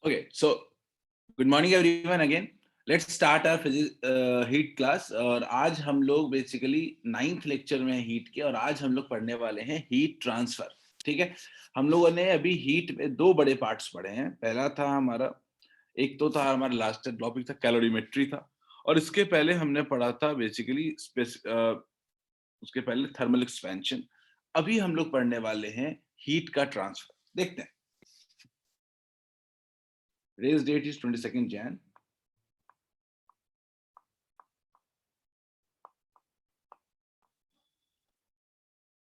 Okay, so good morning everyone again. Let's start our heat class. और आज हम लोग बेसिकली 9th लेक्चर में हीट के, और आज हम लोग पढ़ने वाले हैं हीट ट्रांसफर। ठीक है, हम लोगों ने अभी हीट में दो बड़े पार्ट्स पढ़े हैं। पहला था हमारा, एक तो था हमारा लास्ट टॉपिक था कैलोरीमेट्री था, और इसके पहले हमने पढ़ा था बेसिकली उसके पहले थर्मल एक्सपेंशन। अभी हम लोग पढ़ने वाले हैं हीट का ट्रांसफर। देखते हैं। Today's date is 22nd Jan.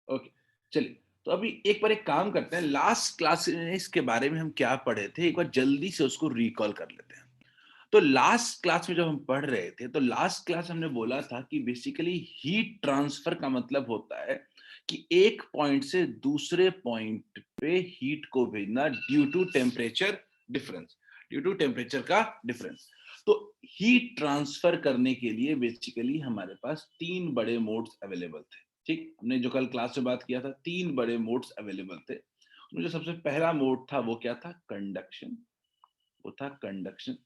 Okay, चलिए तो अभी एक बार एक काम करते हैं। लास्ट क्लास में इसके बारे में हम क्या पढ़े थे, एक बार जल्दी से उसको रिकॉल कर लेते हैं। तो लास्ट क्लास में जब हम पढ़ रहे थे, तो लास्ट क्लास हमने बोला था कि बेसिकली हीट ट्रांसफर का मतलब होता है कि एक पॉइंट से दूसरे पॉइंट पे हीट को भेजना due to temperature difference, due to temperature का डिफरेंस। तो हीट ट्रांसफर करने के लिए बेसिकली हमारे पास तीन बड़े मोड्स अवेलेबल थे। ठीक, हमने जो कल क्लास में बात किया था, तीन बड़े मोड्स अवेलेबल थे। उसमें जो सबसे पहला मोड था वो क्या था? कंडक्शन। वो था कंडक्शन।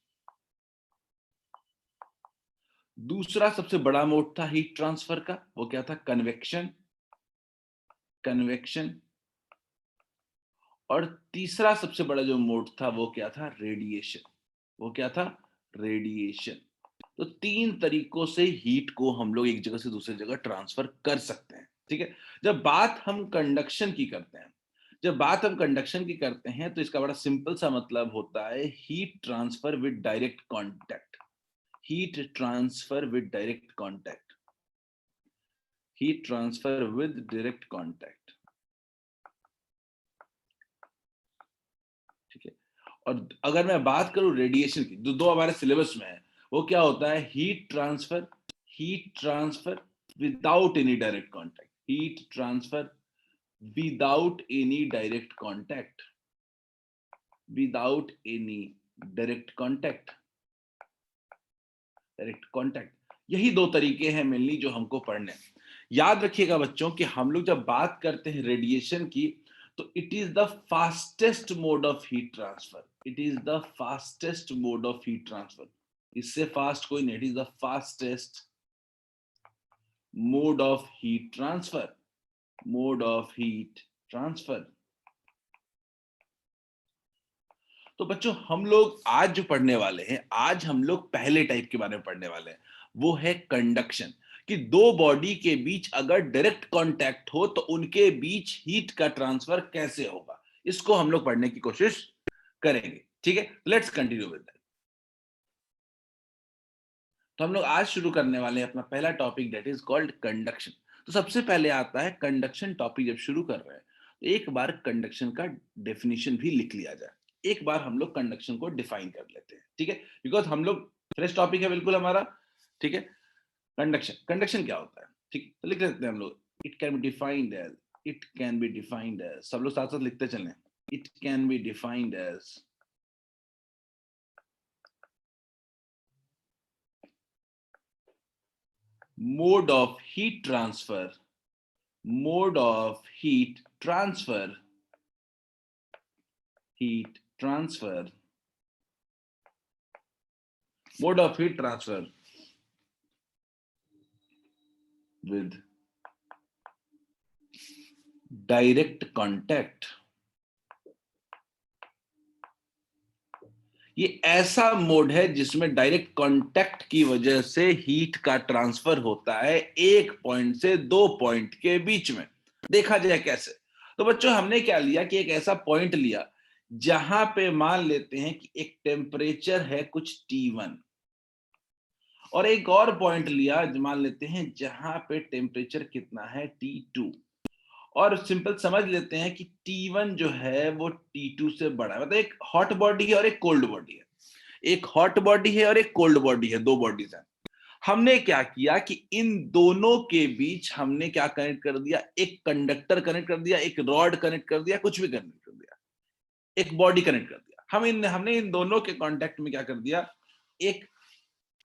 दूसरा सबसे बड़ा मोड था हीट ट्रांसफर का, वो क्या था? कन्वेक्शन। कन्वेक्शन। और तीसरा सबसे बड़ा जो मोड था वो क्या था? रेडिएशन। वो क्या था? रेडिएशन। तो तीन तरीकों से हीट को हम लोग एक जगह से दूसरी जगह ट्रांसफर कर सकते हैं। ठीक है, जब बात हम कंडक्शन की करते हैं, जब बात हम कंडक्शन की करते हैं तो इसका बड़ा सिंपल सा मतलब होता है heat transfer with direct contact. Heat transfer with direct contact. Heat transfer with direct contact. ठीक है, और अगर मैं बात करूं रेडिएशन की, जो दो हमारे सिलेबस में है, वो क्या होता है? Heat transfer, heat transfer without any direct contact. Heat transfer without any direct contact. Without any direct contact. Direct contact, यही दो तरीके हैं मेनली जो हमको पढ़ने हैं। याद रखिएगा बच्चों कि हम लोग जब बात करते हैं रेडिएशन की, तो it is the fastest mode of heat transfer. It is the fastest mode of heat transfer. इससे फास्ट कोई नहीं, it is the fastest mode of heat transfer. Mode of heat transfer. तो बच्चों हम लोग आज जो पढ़ने वाले हैं, आज हम लोग पहले टाइप के बारे में पढ़ने वाले हैं, वो है कंडक्शन। कि दो बॉडी के बीच अगर डायरेक्ट कांटेक्ट हो तो उनके बीच हीट का ट्रांसफर कैसे होगा, इसको हम लोग पढ़ने की कोशिश करेंगे। ठीक है, लेट्स कंटिन्यू विद दैट। तो हम लोग आज शुरू करने वाले हैं अपना पहला topic, that is called conduction. तो सबसे पहले आता है कंडक्शन टॉपिक। जब शुरू कर रहे हैं तो एक बार कंडक्शन का डेफिनेशन भी लिख लिया जाए। एक बार हम लोग कंडक्शन को डिफाइन कर लेते हैं। ठीक है, बिकॉज हम लोग फ्रेश टॉपिक है बिल्कुल हमारा। ठीक है, कंडक्शन, कंडक्शन क्या होता है? ठीक, तो लिख लेते हैं हम लोग। It can be defined as, it can be defined as, सब लोग साथ साथ लिखते चलें। It can be defined as mode of heat transfer, mode of heat transfer, heat transfer, mode of heat transfer with direct contact। ये ऐसा mode है जिसमें डायरेक्ट कांटेक्ट की वजह से हीट का ट्रांसफर होता है एक पॉइंट से दो पॉइंट के बीच में। देखा जाए कैसे? तो बच्चों हमने क्या लिया कि एक ऐसा पॉइंट लिया जहां पे मान लेते हैं कि एक टेम्परेचर है कुछ T1, और एक और पॉइंट लिया मान लेते हैं जहां पे टेम्परेचर कितना है T2, और सिंपल समझ लेते हैं कि T1 जो है वो T2 से बड़ा है। मतलब एक हॉट बॉडी है और एक कोल्ड बॉडी है। एक हॉट बॉडी है और एक कोल्ड बॉडी है, दो बॉडीज हैं। हमने क्या किया कि इन दोनों के बीच हमने क्या कनेक्ट कर दिया? एक कंडक्टर कनेक्ट कर दिया, एक रॉड कनेक्ट कर दिया, कुछ भी कनेक्ट कर दिया, एक बॉडी कनेक्ट कर दिया। हमने इन दोनों के कांटेक्ट में क्या कर दिया? एक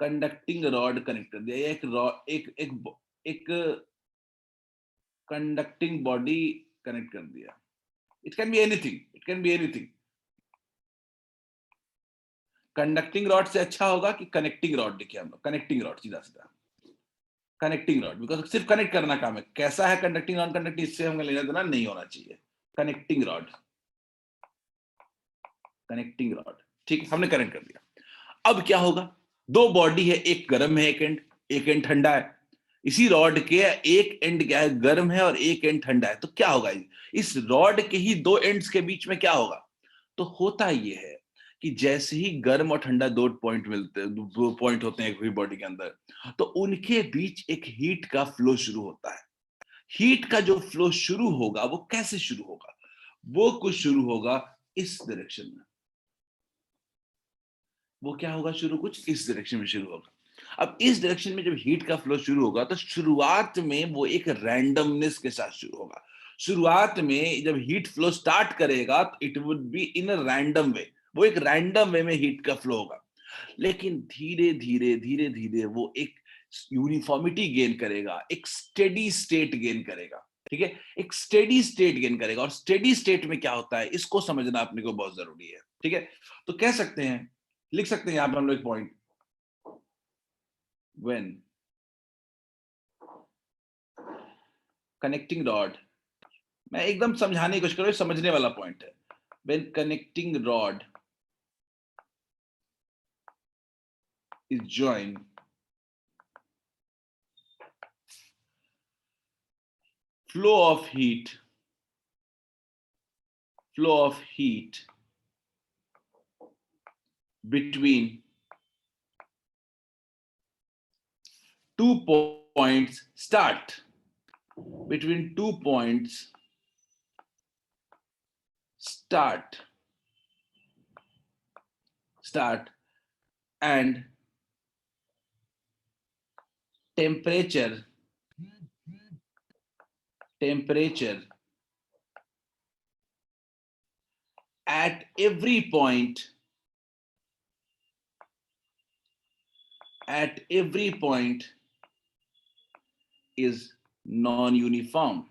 कंडक्टिंग रॉड कनेक्ट कर दिया, एक रॉड, एक कंडक्टिंग बॉडी कनेक्ट कर दिया। It can be anything, it can be anything. Conducting rod से अच्छा होगा कि कनेक्टिंग रॉड? देखिए हम लोग कनेक्टिंग रॉड, सीधा सीधा कनेक्टिंग रॉड, बिकॉज सिर्फ कनेक्ट करना काम है। कैसा है कंडक्टिंग नॉन कंडक्टिंग, इससे हमें लेना देना नहीं होना चाहिए। कनेक्टिंग रॉड, कनेक्टिंग रॉड, ठीक है, हमने कनेक्ट कर दिया। अब क्या होगा, दो बॉडी है, एक गर्म है, एक एंड ठंडा है। इसी रॉड के एक एंड क्या है, गर्म है, और एक एंड ठंडा है। तो क्या होगा, इस रॉड के ही दो एंड्स के बीच में क्या होगा? तो होता ये है कि जैसे ही गर्म और ठंडा दो पॉइंट मिलते हैं, दो पॉइंट होते हैं एक भी बॉडी के अंदर, तो उनके बीच एक हीट का फ्लो शुरू होता है। हीट का जो फ्लो शुरू होगा वो कैसे शुरू होगा? वो कुछ शुरू होगा इस डायरेक्शन में। वो क्या होगा शुरू, कुछ इस डायरेक्शन में शुरू होगा। अब इस डायरेक्शन में जब हीट का फ्लो शुरू होगा तो शुरुआत में वो एक रैंडमनेस के साथ शुरू होगा। शुरुआत में जब हीट फ्लो स्टार्ट करेगा तो it would be in a random वे, वो एक रैंडम वे में हीट का फ्लो होगा। लेकिन धीरे धीरे धीरे धीरे वो एक यूनिफॉर्मिटी गेन करेगा, एक स्टेडी स्टेट गेन करेगा। ठीक है, एक स्टेडी स्टेट गेन करेगा। और स्टेडी स्टेट में क्या होता है इसको समझना अपने को बहुत जरूरी है। ठीक है, तो कह सकते हैं, लिख सकते हैं यहां पर हम लोग एक पॉइंट, व्हेन कनेक्टिंग रॉड, मैं एकदम समझाने की कोशिश करूं, समझने वाला पॉइंट है। When connecting rod is joined, flow of heat, flow of heat between 2 points start, between 2 points start, and temperature at every point is non-uniform।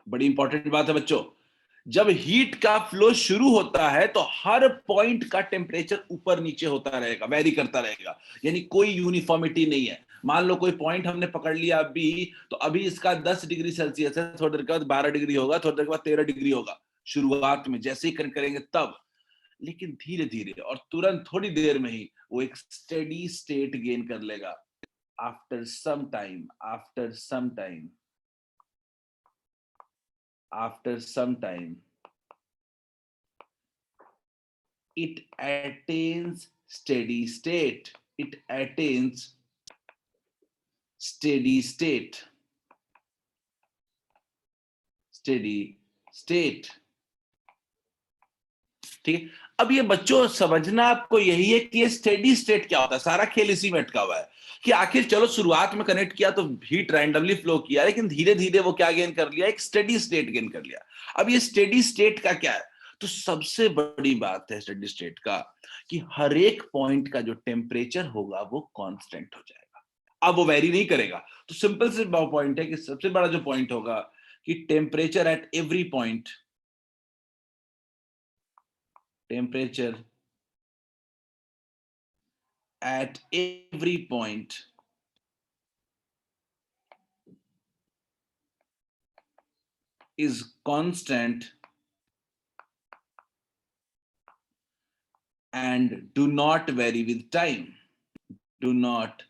बड़ी इंपॉर्टेंट बात है बच्चों, जब हीट का फ्लो शुरू होता है तो हर पॉइंट का टेम्परेचर ऊपर नीचे होता रहेगा, वेरी करता रहेगा, यानी कोई यूनिफॉर्मिटी नहीं है। मान लो कोई पॉइंट हमने पकड़ लिया अभी, तो अभी इसका 10 डिग्री सेल्सियस है, थोड़ी देर के बाद 12 डिग्री होगा, थोड़ी देर के बाद 13 डिग्री होगा, शुरुआत में जैसे ही कनेक्ट करेंगे तब। लेकिन धीरे धीरे और तुरंत थोड़ी देर में ही वो एक स्टेडी स्टेट गेन कर लेगा। After some time, after some time it attains steady state, steady state ठीक है। अब ये बच्चों समझना आपको यही है कि ये स्टेडी स्टेट क्या होता है। सारा खेल इसी में अटका हुआ है कि आखिर चलो शुरुआत में कनेक्ट किया तो हीट रैंडमली फ्लो किया, लेकिन धीरे धीरे वो क्या गेन कर लिया, एक स्टेडी स्टेट गेन कर लिया। अब ये स्टेडी स्टेट का क्या है, तो सबसे बड़ी बात है स्टेडी स्टेट का कि हर एक पॉइंट का जो टेम्परेचर होगा वो कांस्टेंट हो जाएगा। अब वो वेरी नहीं करेगा। तो सिंपल से पॉइंट है कि सबसे बड़ा जो पॉइंट होगा कि temperature at every point, temperature at every point is constant and do not vary with time. Do not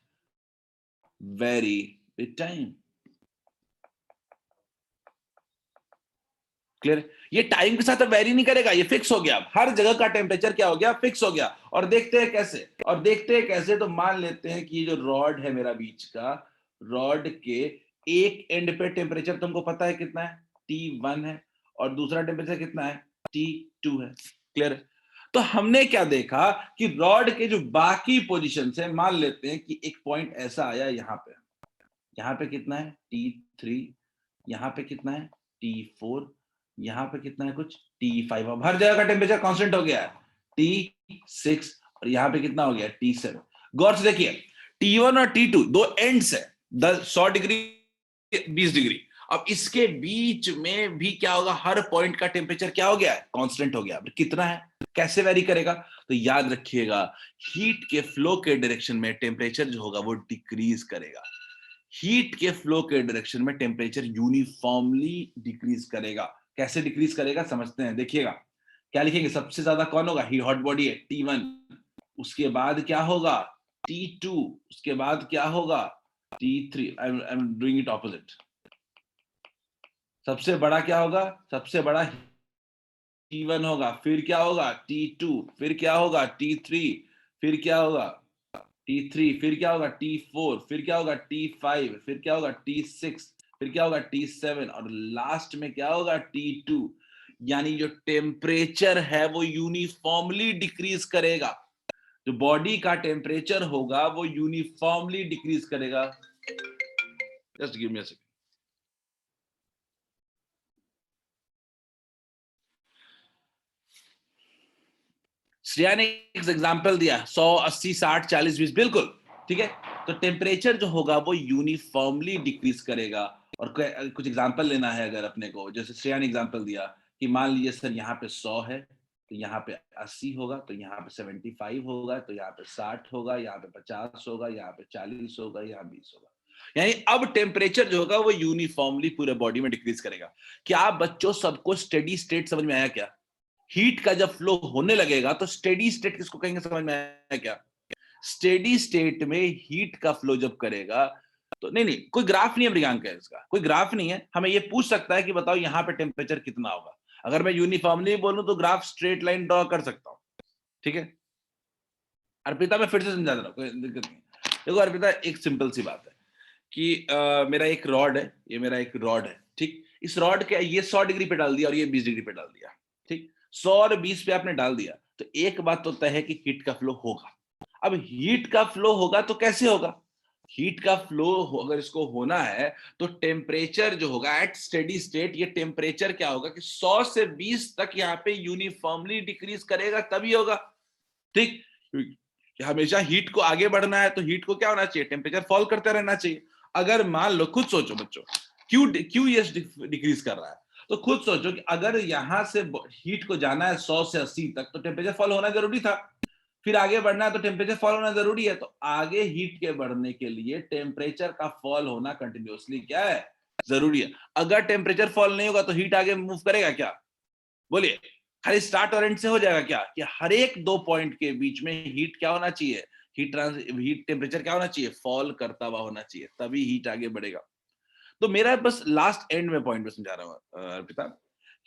vary with time. Clear? ये टाइम के साथ वेरी नहीं करेगा, ये फिक्स हो गया। हर जगह का टेम्परेचर क्या हो गया, फिक्स हो गया। और देखते हैं कैसे, तो मान लेते हैं कि ये जो रॉड है मेरा बीच का, रॉड के एक एंड पे टेम्परेचर तुमको पता है कितना है, T1 है, और दूसरा टेम्परेचर कितना है, T2 है। क्लियर? तो हमने क्या देखा कि रॉड के जो बाकी पोजीशन है, मान लेते हैं कि एक पॉइंट ऐसा आया यहाँ पे कितना है, T3, यहाँ पे कितना है, T4, यहाँ पे कितना है कुछ, T5। अब हर जगह का टेम्परेचर कांस्टेंट हो गया है, T6, और यहाँ पे कितना हो गया, T7। गौर से देखिए, T1 और T2 दो एंड्स है, 100 डिग्री 20 डिग्री। अब इसके बीच में भी क्या होगा, हर पॉइंट का टेम्परेचर क्या हो गया है, कांस्टेंट हो गया। कितना है, कैसे वेरी करेगा? तो याद रखिएगा, हीट के फ्लो के डायरेक्शन में टेम्परेचर जो होगा वो डिक्रीज करेगा। हीट के फ्लो के डायरेक्शन में टेम्परेचर यूनिफॉर्मली डिक्रीज करेगा। कैसे डिक्रीज करेगा समझते हैं, देखिएगा। क्या लिखेंगे? सबसे ज्यादा कौन होगा? ही हॉट बॉडी है T1, उसके बाद क्या होगा? T2, उसके बाद क्या होगा? T3। I am doing it opposite. सबसे बड़ा क्या होगा? सबसे बड़ा T1 होगा, फिर क्या होगा? T2, फिर क्या होगा? T3, फिर क्या होगा? T3, फिर क्या होगा? T4, फिर क्या होगा? T5, फिर क्या होगा? T6, फिर क्या होगा? T7 और लास्ट में क्या होगा? T2। यानी जो टेम्परेचर है वो यूनिफॉर्मली डिक्रीज करेगा। जो बॉडी का टेम्परेचर होगा वो यूनिफॉर्मली डिक्रीज करेगा। Just give me a second. Shreya ने एक एग्जांपल दिया 100, 80, 60, 40, 20, बिल्कुल ठीक है। तो टेम्परेचर जो होगा वो यूनिफॉर्मली डिक्रीज करेगा। और कुछ एग्जांपल लेना है अगर अपने को, जैसे श्रेया ने एग्जांपल दिया कि मान लीजिए सर यहाँ पे 100 है, तो यहाँ पे 80 होगा, तो यहाँ पे 75 होगा, तो यहाँ पे 60 होगा, यहाँ पे 50 होगा, यहाँ पे 40 होगा, यहाँ 20 होगा। यानी अब टेम्परेचर जो होगा वो यूनिफॉर्मली पूरे बॉडी में डिक्रीज करेगा। क्या बच्चों सबको स्टेडी स्टेट समझ में आया क्या? हीट का जब फ्लो होने लगेगा तो स्टेडी स्टेट किसको कहेंगे समझ में आया क्या? स्टेडी स्टेट में हीट का फ्लो जब करेगा तो नहीं नहीं, कोई ग्राफ नहीं है प्रियांक, है इसका कोई ग्राफ नहीं है। हमें ये पूछ सकता है कि बताओ यहाँ पे टेम्परेचर कितना होगा। अगर मैं यूनिफॉर्मली बोलूं तो ग्राफ स्ट्रेट लाइन ड्रॉ कर सकता हूं, ठीक है। अर्पिता मैं फिर से समझा दे रहा हूं, कोई दिक्कत नहीं। देखो अर्पिता, एक सिंपल सी बात है कि मेरा एक रॉड है, ये मेरा एक रॉड है, ठीक। इस रॉड के ये 100 डिग्री पे डाल दिया और ये 20 डिग्री पे डाल दिया, ठीक। 100 और 20 पे आपने डाल दिया तो एक बात तो तय है कि हीट का फ्लो होगा। अब हीट का फ्लो होगा तो कैसे होगा? हीट का फ्लो अगर इसको होना है तो टेम्परेचर जो होगा एट स्टेडी स्टेट, ये टेम्परेचर क्या होगा कि 100 से 20 तक यहाँ पे यूनिफॉर्मली डिक्रीज करेगा, तभी होगा, ठीक। हमेशा हीट को आगे बढ़ना है तो हीट को क्या होना चाहिए? टेम्परेचर फॉल करते रहना चाहिए। अगर मान लो, खुद सोचो बच्चों, क्यों क्यों ये डिक्रीज कर रहा है, तो खुद सोचो कि अगर यहां से हीट को जाना है 100 से 80 तक तो टेम्परेचर फॉल होना जरूरी था, फिर आगे बढ़ना है तो टेम्परेचर फॉल होना जरूरी है। तो आगे हीट के बढ़ने के लिए टेम्परेचर का फॉल होना कंटिन्यूअसली क्या है? जरूरी है। अगर टेम्परेचर फॉल नहीं होगा तो हीट आगे मूव करेगा क्या? बोलिए। खाली स्टार्ट और एंड से हो जाएगा क्या? कि हर एक दो पॉइंट के बीच में हीट क्या होना चाहिए? हीट टेम्परेचर क्या होना चाहिए? फॉल करता हुआ होना चाहिए, तभी हीट आगे बढ़ेगा। तो मेरा बस लास्ट एंड में पॉइंट में समझा रहा हूं अर्पिता,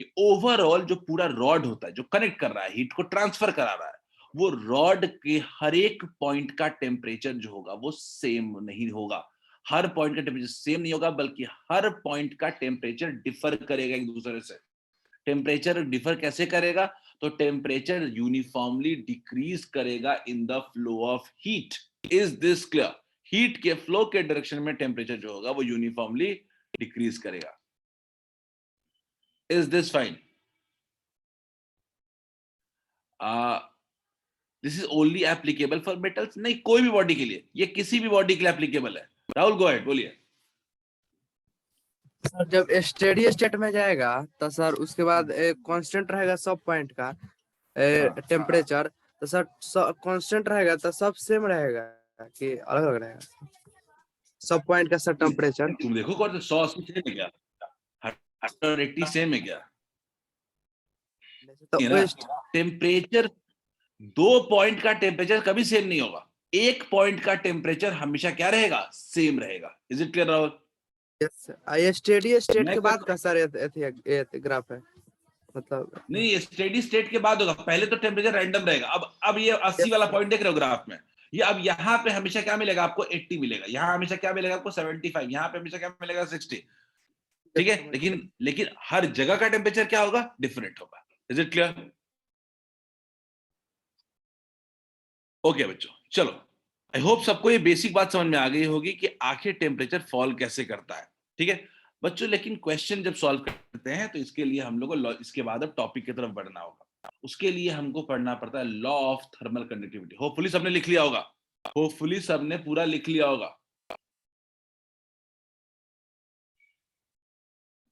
कि ओवरऑल जो पूरा रॉड होता है जो कनेक्ट कर रहा है, हीट को ट्रांसफर करा रहा है, वो रॉड के हर एक पॉइंट का टेम्परेचर जो होगा वो सेम नहीं होगा। हर पॉइंट का टेम्परेचर सेम नहीं होगा, बल्कि हर पॉइंट का टेम्परेचर डिफर करेगा एक दूसरे से। टेम्परेचर डिफर कैसे करेगा? तो टेम्परेचर यूनिफॉर्मली डिक्रीज करेगा in the flow of heat. Is this clear? Heat के फ्लो के डायरेक्शन में टेम्परेचर जो होगा वो यूनिफॉर्मली डिक्रीज करेगा। Is this fine? This is only applicable for metals? नहीं, कोई भी बॉडी के लिए, ये किसी भी बॉडी के लिए एप्लीकेबल है। राहुल गो अहेड, बोलिए। सर जब स्टेडी स्टेट में जाएगा तो सर उसके बाद कांस्टेंट रहेगा सब पॉइंट का टेम्परेचर, तो सर कांस्टेंट रहेगा तो सब सेम रहेगा कि अलग अलग रहेगा सब पॉइंट का सर टेम्परेचर? तुम देखो कौन सा 100 सेम है क्या? 180 सेम है क्या? तो टेम्परेचर, दो पॉइंट का टेम्परेचर कभी सेम नहीं होगा। एक पॉइंट का टेम्परेचर हमेशा क्या रहेगा? सेम रहेगा। Is it clear Rahul? ये स्टेडी स्टेट मैं के बाद कर का सर ग्राफ है मतलब? नहीं, स्टेडी स्टेट के बाद होगा। पहले तो टेम्परेचर रैंडम रहेगा। अब ये 80 वाला पॉइंट देख रहे हो ग्राफ में, ये अब यहाँ पे हमेशा क्या मिलेगा आपको? 80 मिलेगा। यहाँ हमेशा क्या मिलेगा आपको? 75। यहाँ पे हमेशा क्या मिलेगा? 60। ठीक है, लेकिन लेकिन हर जगह का टेम्परेचर क्या होगा? डिफरेंट होगा। Is it clear? ओके बच्चों, चलो। आई होप सबको ये बेसिक बात समझ में आ गई होगी कि आखिर टेम्परेचर फॉल कैसे करता है, ठीक है बच्चों। लेकिन क्वेश्चन जब सॉल्व करते हैं तो इसके लिए हम लोग को इसके बाद अब टॉपिक की तरफ बढ़ना होगा। उसके लिए हमको पढ़ना पड़ता है law of thermal conductivity. Hopefully सबने लिख लिया होगा, होपफुली सबने पूरा लिख लिया होगा,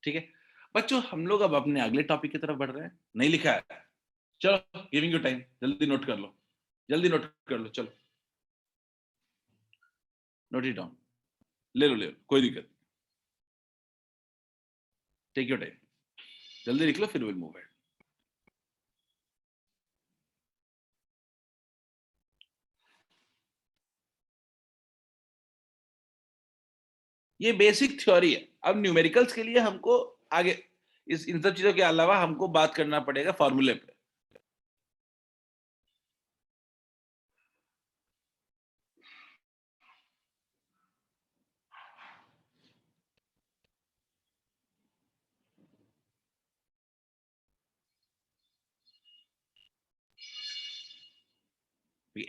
ठीक है बच्चों। हम लोग अब अपने अगले टॉपिक की तरफ बढ़ रहे हैं। नहीं लिखा है? चलो गिविंग यू टाइम, जल्दी नोट कर लो, जल्दी नोट कर लो, चलो नोट इट डाउन, ले लो, कोई दिक्कत, टेक योर टाइम, जल्दी लिख लो, फिर विल मूव। ये बेसिक थ्योरी है। अब न्यूमेरिकल्स के लिए हमको आगे इन सब चीजों के अलावा हमको बात करना पड़ेगा फॉर्मूले पे।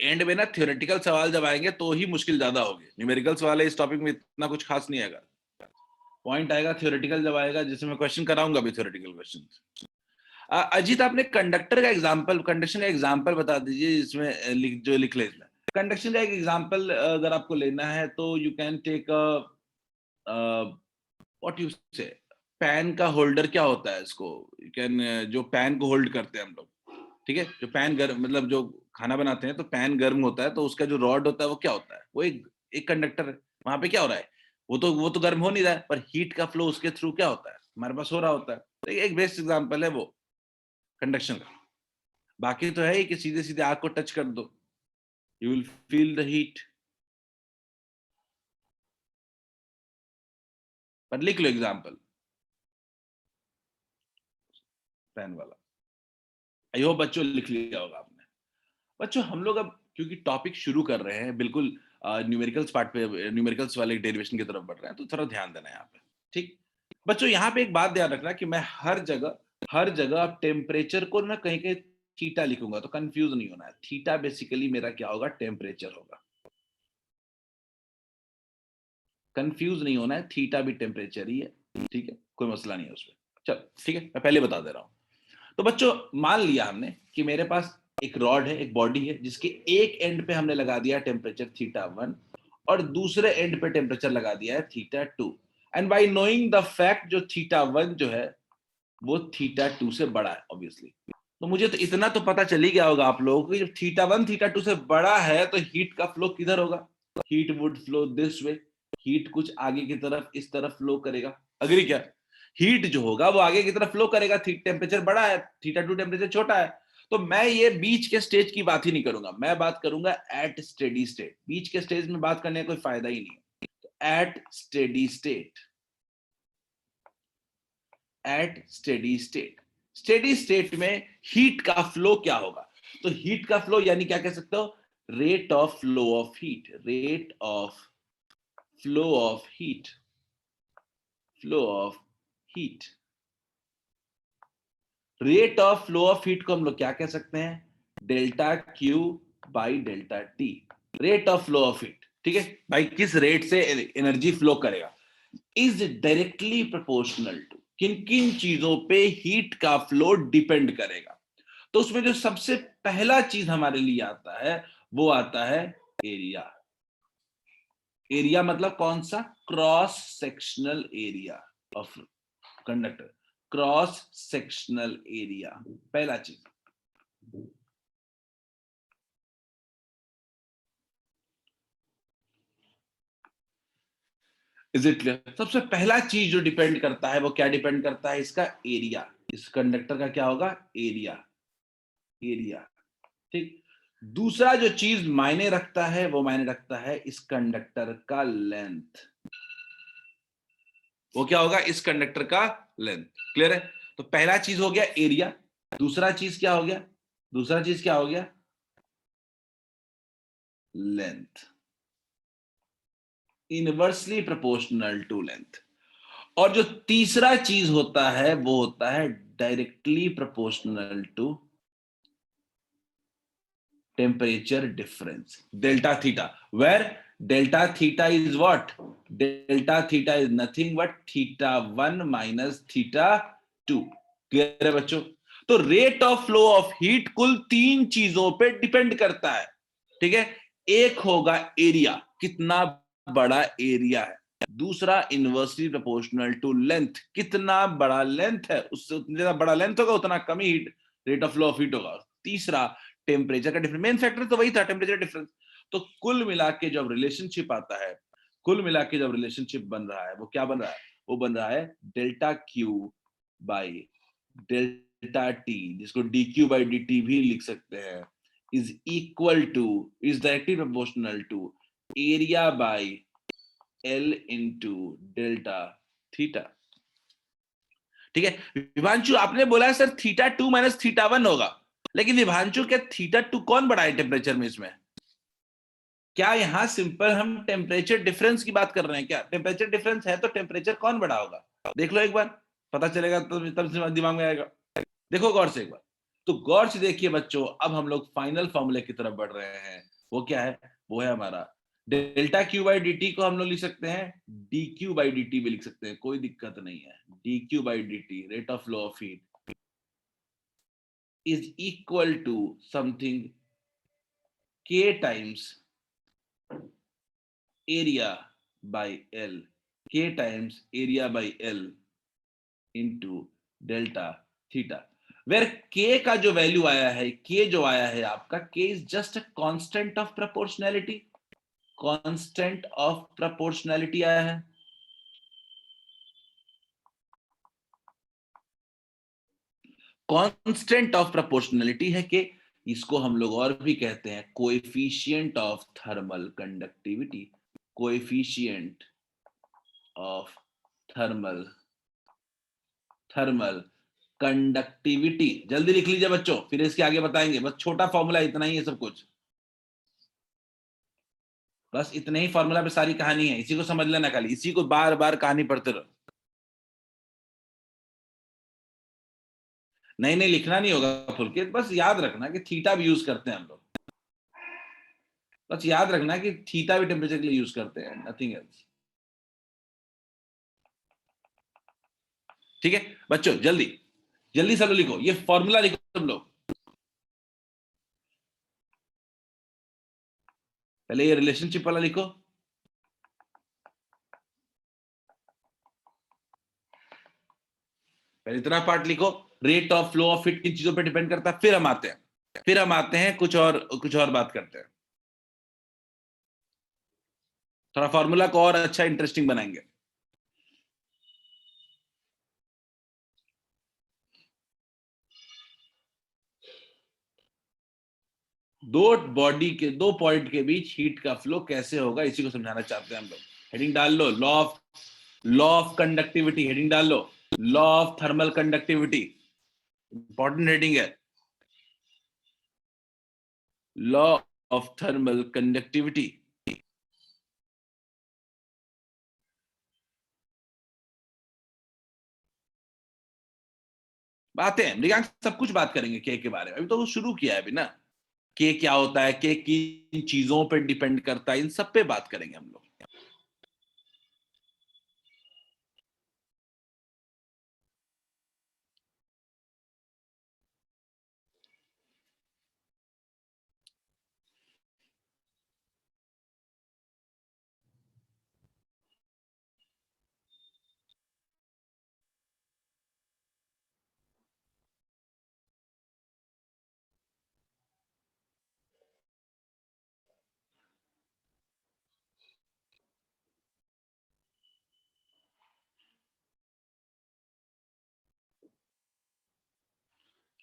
एंड में ना थ्योरेटिकल सवाल जब आएंगे तो ही मुश्किल ज्यादा होगी, न्यूमेरिकल्स वाले इस टॉपिक में इतना कुछ खास नहीं आएगा, पॉइंट आएगा थ्योरेटिकल जब आएगा, जिसमें मैं क्वेश्चन कराऊंगा भी थ्योरेटिकल क्वेश्चन। अजीत आपने कंडक्टर का एग्जांपल, कंडक्शन का एग्जांपल बता दीजिए, इसमें जो लिख ले इसमें कंडक्शन का एक एग्जांपल अगर आपको लेना है तो you can take what you say, pan का होल्डर क्या होता है इसको, यू कैन जो पैन को होल्ड करते हैं हम लोग, ठीक है, जो पैन गर्म मतलब जो खाना बनाते हैं तो पैन गर्म होता है, तो उसका जो रॉड होता है वो क्या होता है, वो एक कंडक्टर है। वहां पे क्या हो रहा है, वो तो गर्म हो नहीं रहा है, पर हीट का फ्लो उसके थ्रू क्या होता है, हमारे पास हो रहा होता है। तो एक बेस्ट एग्जांपल है वो कंडक्शन का। बाकी तो है कि सीधे सीधे आग को टच कर दो, you will feel the heat. पर लिख लो एग्जांपल पैन वाला, आई होप बच्चों लिख लिया होगा आपने। बच्चों हम लोग अब क्योंकि टॉपिक शुरू कर रहे हैं, बिल्कुल न्यूमेरिकल्स पार्ट पे, न्यूमेरिकल्स वाले डेरिवेशन की तरफ बढ़ रहे हैं, तो थोड़ा ध्यान देना है यहाँ पे, ठीक। बच्चों यहाँ पे एक बात ध्यान रखना कि मैं हर जगह अब टेम्परेचर को ना कहीं कहीं थीटा लिखूंगा, तो कंफ्यूज नहीं होना है। थीटा बेसिकली मेरा क्या होगा, टेम्परेचर होगा, कंफ्यूज नहीं होना है, थीटा भी टेम्परेचर ही है, ठीक है, कोई मसला नहीं है उसमें। चल ठीक है, मैं पहले बता दे रहा हूं। तो बच्चों मान लिया हमने कि मेरे पास एक रॉड है, एक बॉडी है, जिसके एक एंड पे हमने लगा दिया टेम्परेचर θ1 और दूसरे एंड पे टेम्परेचर लगा दिया है θ2, and by knowing the fact जो θ1 जो है वो θ2 से बड़ा है ऑब्वियसली। तो मुझे तो इतना तो पता चल ही गया होगा आप लोगों को कि जब θ1 θ2 से बड़ा है तो हीट का फ्लो किधर होगा, heat would flow this way, heat कुछ आगे की तरफ इस तरफ फ्लो करेगा। अग्री क्या, हीट जो होगा वो आगे की तरफ फ्लो करेगा, टेम्परेचर बड़ा है, θ2 टेम्परेचर छोटा है। तो मैं ये बीच के स्टेज की बात ही नहीं करूंगा, मैं बात करूंगा एट स्टेडी स्टेट। बीच के स्टेज में बात करने का कोई फायदा ही नहीं है। तो at steady state, at steady state, steady state में हीट का फ्लो क्या होगा, तो हीट का फ्लो यानी क्या कह सकते हो, rate of flow of heat, rate of flow of heat, flow of heat. Rate of flow of heat को हम लोग क्या कह सकते हैं, delta Q by delta T, rate of flow of heat, ठीक है भाई, किस रेट से एनर्जी फ्लो करेगा इज डायरेक्टली प्रोपोर्शनल टू, किन किन चीजों पे हीट का फ्लो डिपेंड करेगा। तो उसमें जो सबसे पहला चीज हमारे लिए आता है वो आता है एरिया। एरिया मतलब कौन सा, cross sectional area of conductor, cross sectional area, पहला चीज। इज इट क्लियर, सबसे पहला चीज जो डिपेंड करता है वो क्या डिपेंड करता है, इसका एरिया, इस कंडक्टर का क्या होगा, एरिया, एरिया, ठीक। दूसरा जो चीज मायने रखता है वो मायने रखता है इस कंडक्टर का लेंथ, वो क्या होगा, इस कंडक्टर का लेंथ। क्लियर है, तो पहला चीज हो गया एरिया, दूसरा चीज क्या हो गया, दूसरा चीज क्या हो गया, length, inversely proportional to length. और जो तीसरा चीज होता है वो होता है directly proportional to temperature difference, delta theta, where delta theta is what, delta theta is nothing but θ1 minus θ2। Clear है बच्चों, तो rate of flow of heat कुल तीन चीजों पे डिपेंड करता है, ठीक है। एक होगा एरिया, कितना बड़ा एरिया है, दूसरा इनवर्सली प्रोपोर्शनल टू लेंथ, कितना बड़ा लेंथ है, उससे उतना बड़ा लेंथ होगा उतना कम ही heat, rate of flow of heat होगा, तीसरा टेम्परेचर का डिफरेंस। मेन फैक्टर तो वही था, टेम्परेचर डिफरेंस। तो कुल मिला के जब रिलेशनशिप आता है, कुल मिला के जब रिलेशनशिप बन रहा है, वो क्या बन रहा है? वो बन रहा है delta Q by delta T, जिसको D Q by D T भी लिख सकते हैं, is equal to, is directly proportional to area by L into delta theta. ठीक है विभांशु, आपने बोला है सर थीटा 2 माइनस थीटा 1 होगा, लेकिन विभांशु क्या थीटा 2 कौन बढ़ा है टेम्परेचर में? इसमें क्या यहां सिंपल हम टेम्परेचर डिफरेंस की बात कर रहे हैं क्या? टेम्परेचर डिफरेंस है तो टेम्परेचर कौन बढ़ा होगा? देख लो एक बार, पता चलेगा तो तब से दिमाग में आएगा। देखो गौर से एक बार, तो गौर से देखिए बच्चों, अब हम लोग फाइनल फॉर्मूले की तरफ बढ़ रहे हैं। वो क्या है? वो है हमारा delta Q by D T को हम लोग लिख सकते हैं D Q by D T भी लिख सकते हैं, कोई दिक्कत नहीं है। D Q by D T, rate of flow of heat, is equal to something K times area by L, K times area by L into delta theta, where K का जो वैल्यू आया है, के जो आया है आपका, के is just a constant of proportionality, constant of proportionality आया है। कांस्टेंट ऑफ प्रोपोर्शनैलिटी है कि इसको हम लोग और भी कहते हैं coefficient of thermal conductivity, coefficient of thermal thermal conductivity. जल्दी लिख लीजिए बच्चों, फिर इसके आगे बताएंगे। बस छोटा फॉर्मूला इतना ही है सब कुछ, बस इतने ही फॉर्मूला पे सारी कहानी है, इसी को समझ लेना, खाली इसी को बार बार कहानी पढ़ते रहो। नहीं नहीं लिखना नहीं होगा फुलके, बस याद रखना कि थीटा भी यूज करते हैं हम लोग, बस याद रखना कि थीटा भी टेम्परेचर के लिए यूज करते हैं, नथिंग एल्स। ठीक है बच्चों, जल्दी जल्दी सब लोग लिखो, ये फॉर्मूला लिखो सब लोग। पहले ये रिलेशनशिप वाला लिखो, पहले इतना पार्ट लिखो। Rate of flow of heat किन चीजों पे डिपेंड करता है, फिर हम आते हैं कुछ और बात करते हैं, थोड़ा फॉर्मूला को और अच्छा इंटरेस्टिंग बनाएंगे। दो बॉडी के, दो पॉइंट के बीच हीट का फ्लो कैसे होगा, इसी को समझाना चाहते हैं हम लोग। हेडिंग डाल लो, लॉ ऑफ कंडक्टिविटी, हेडिंग डाल लो, law of thermal conductivity, important heading है, लॉ ऑफ थर्मल कंडक्टिविटी। बातें मृगांक सब कुछ बात करेंगे के बारे में, अभी तो वो शुरू किया है अभी ना, के क्या होता है, के किन चीजों पर डिपेंड करता है, इन सब पे बात करेंगे हम लोग।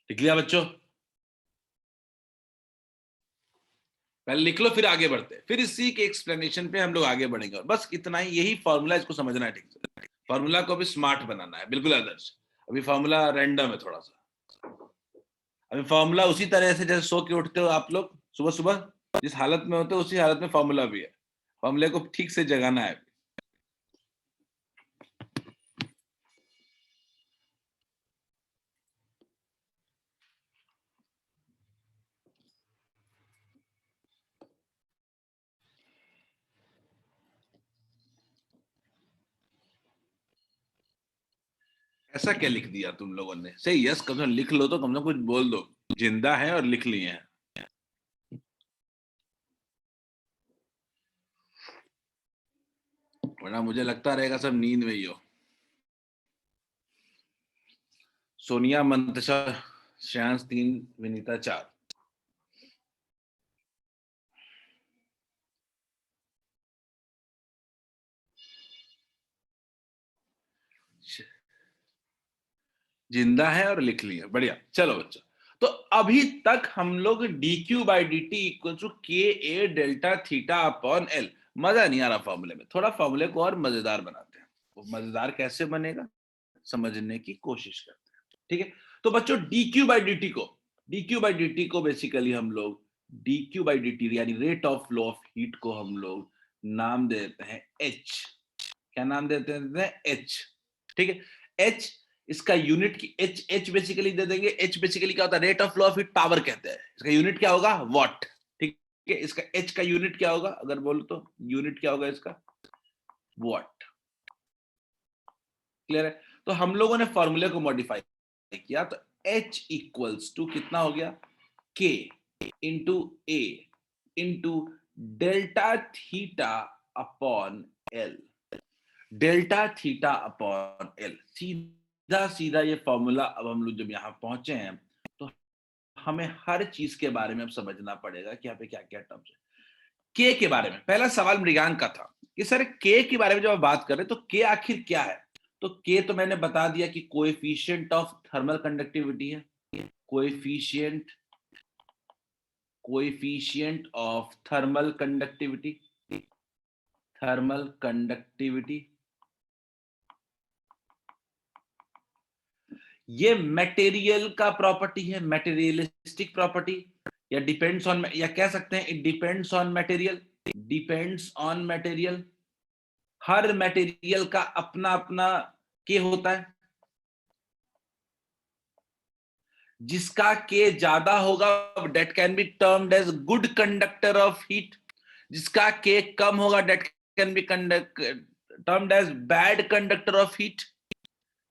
लिख लिया बच्चों? पहले लिख लो फिर आगे बढ़ते हैं, फिर इसी के एक्सप्लेनेशन पे हम लोग आगे बढ़ेंगे। और बस इतना ही, यही फॉर्मूला, इसको समझना है ठीक से। फॉर्मूला को भी स्मार्ट बनाना है, बिल्कुल आदर्श। अभी फॉर्मूला रैंडम है थोड़ा सा। अभी फॉर्मूला उसी तरह से जैसे सो के उठते हो आप लोग सुबह सुबह, जिस हालत में होते हो उसी हालत में फॉर्मूला भी है। फॉर्मूले को ठीक से जगाना है। ऐसा क्या लिख दिया तुम लोगों ने? सही, यस कम से कम लिख लो, तो कम से कम कुछ बोल दो, जिंदा है और लिख लिए हैं। वरना मुझे लगता रहेगा सब नींद में ही हो। सोनिया, मंतशा, श्रेयांश 3, विनीता 4। जिंदा है और लिख लिया, बढ़िया। चलो बच्चों, तो अभी तक हम लोग dq by D T equal to K A delta theta upon L. मजा नहीं आ रहा फॉर्मूले में, थोड़ा फॉर्मूले को और मजेदार बनाते हैं। वो मजेदार कैसे बनेगा समझने की कोशिश करते हैं, ठीक है। तो बच्चों dq बाई डी टी को बेसिकली हम लोग dq बाई डी टी यानी rate of flow of heat को हम लोग नाम देते हैं h। क्या नाम देते हैं? h, ठीक है। h इसका यूनिट की h बेसिकली दे देंगे। h बेसिकली क्या होता है? Rate of flow of heat, power कहते हैं। इसका यूनिट क्या होगा? वॉट, ठीक है। इसका h का यूनिट क्या होगा? अगर बोलो तो यूनिट क्या होगा इसका? वॉट। क्लियर है? तो हम लोगों ने फॉर्मूले को मॉडिफाई किया, तो h इक्वल्स टू कितना हो गया? k into a into delta theta upon L. Delta theta upon L, सीधा सीधा ये फॉर्मूला। अब हम लोग जब यहां पहुंचे हैं तो हमें हर चीज के बारे में अब समझना पड़ेगा कि यहाँ पे क्या क्या टर्म्स है। के के बारे में पहला सवाल मृगांक का था कि सर के के बारे में जब आप बात कर रहे हैं तो के आखिर क्या है? तो के तो मैंने बता दिया कि कोएफिशिएंट ऑफ थर्मल कंडक्टिविटी है। कोएफिशिएंट ऑफ थर्मल कंडक्टिविटी, ये मटेरियल का प्रॉपर्टी है, मटेरियलिस्टिक प्रॉपर्टी, या डिपेंड्स ऑन, या कह सकते हैं it depends on material, her material का अपना अपना के होता है। जिसका के ज्यादा होगा that can be termed as good conductor of heat, जिसका के कम होगा that can be termed as bad conductor of heat.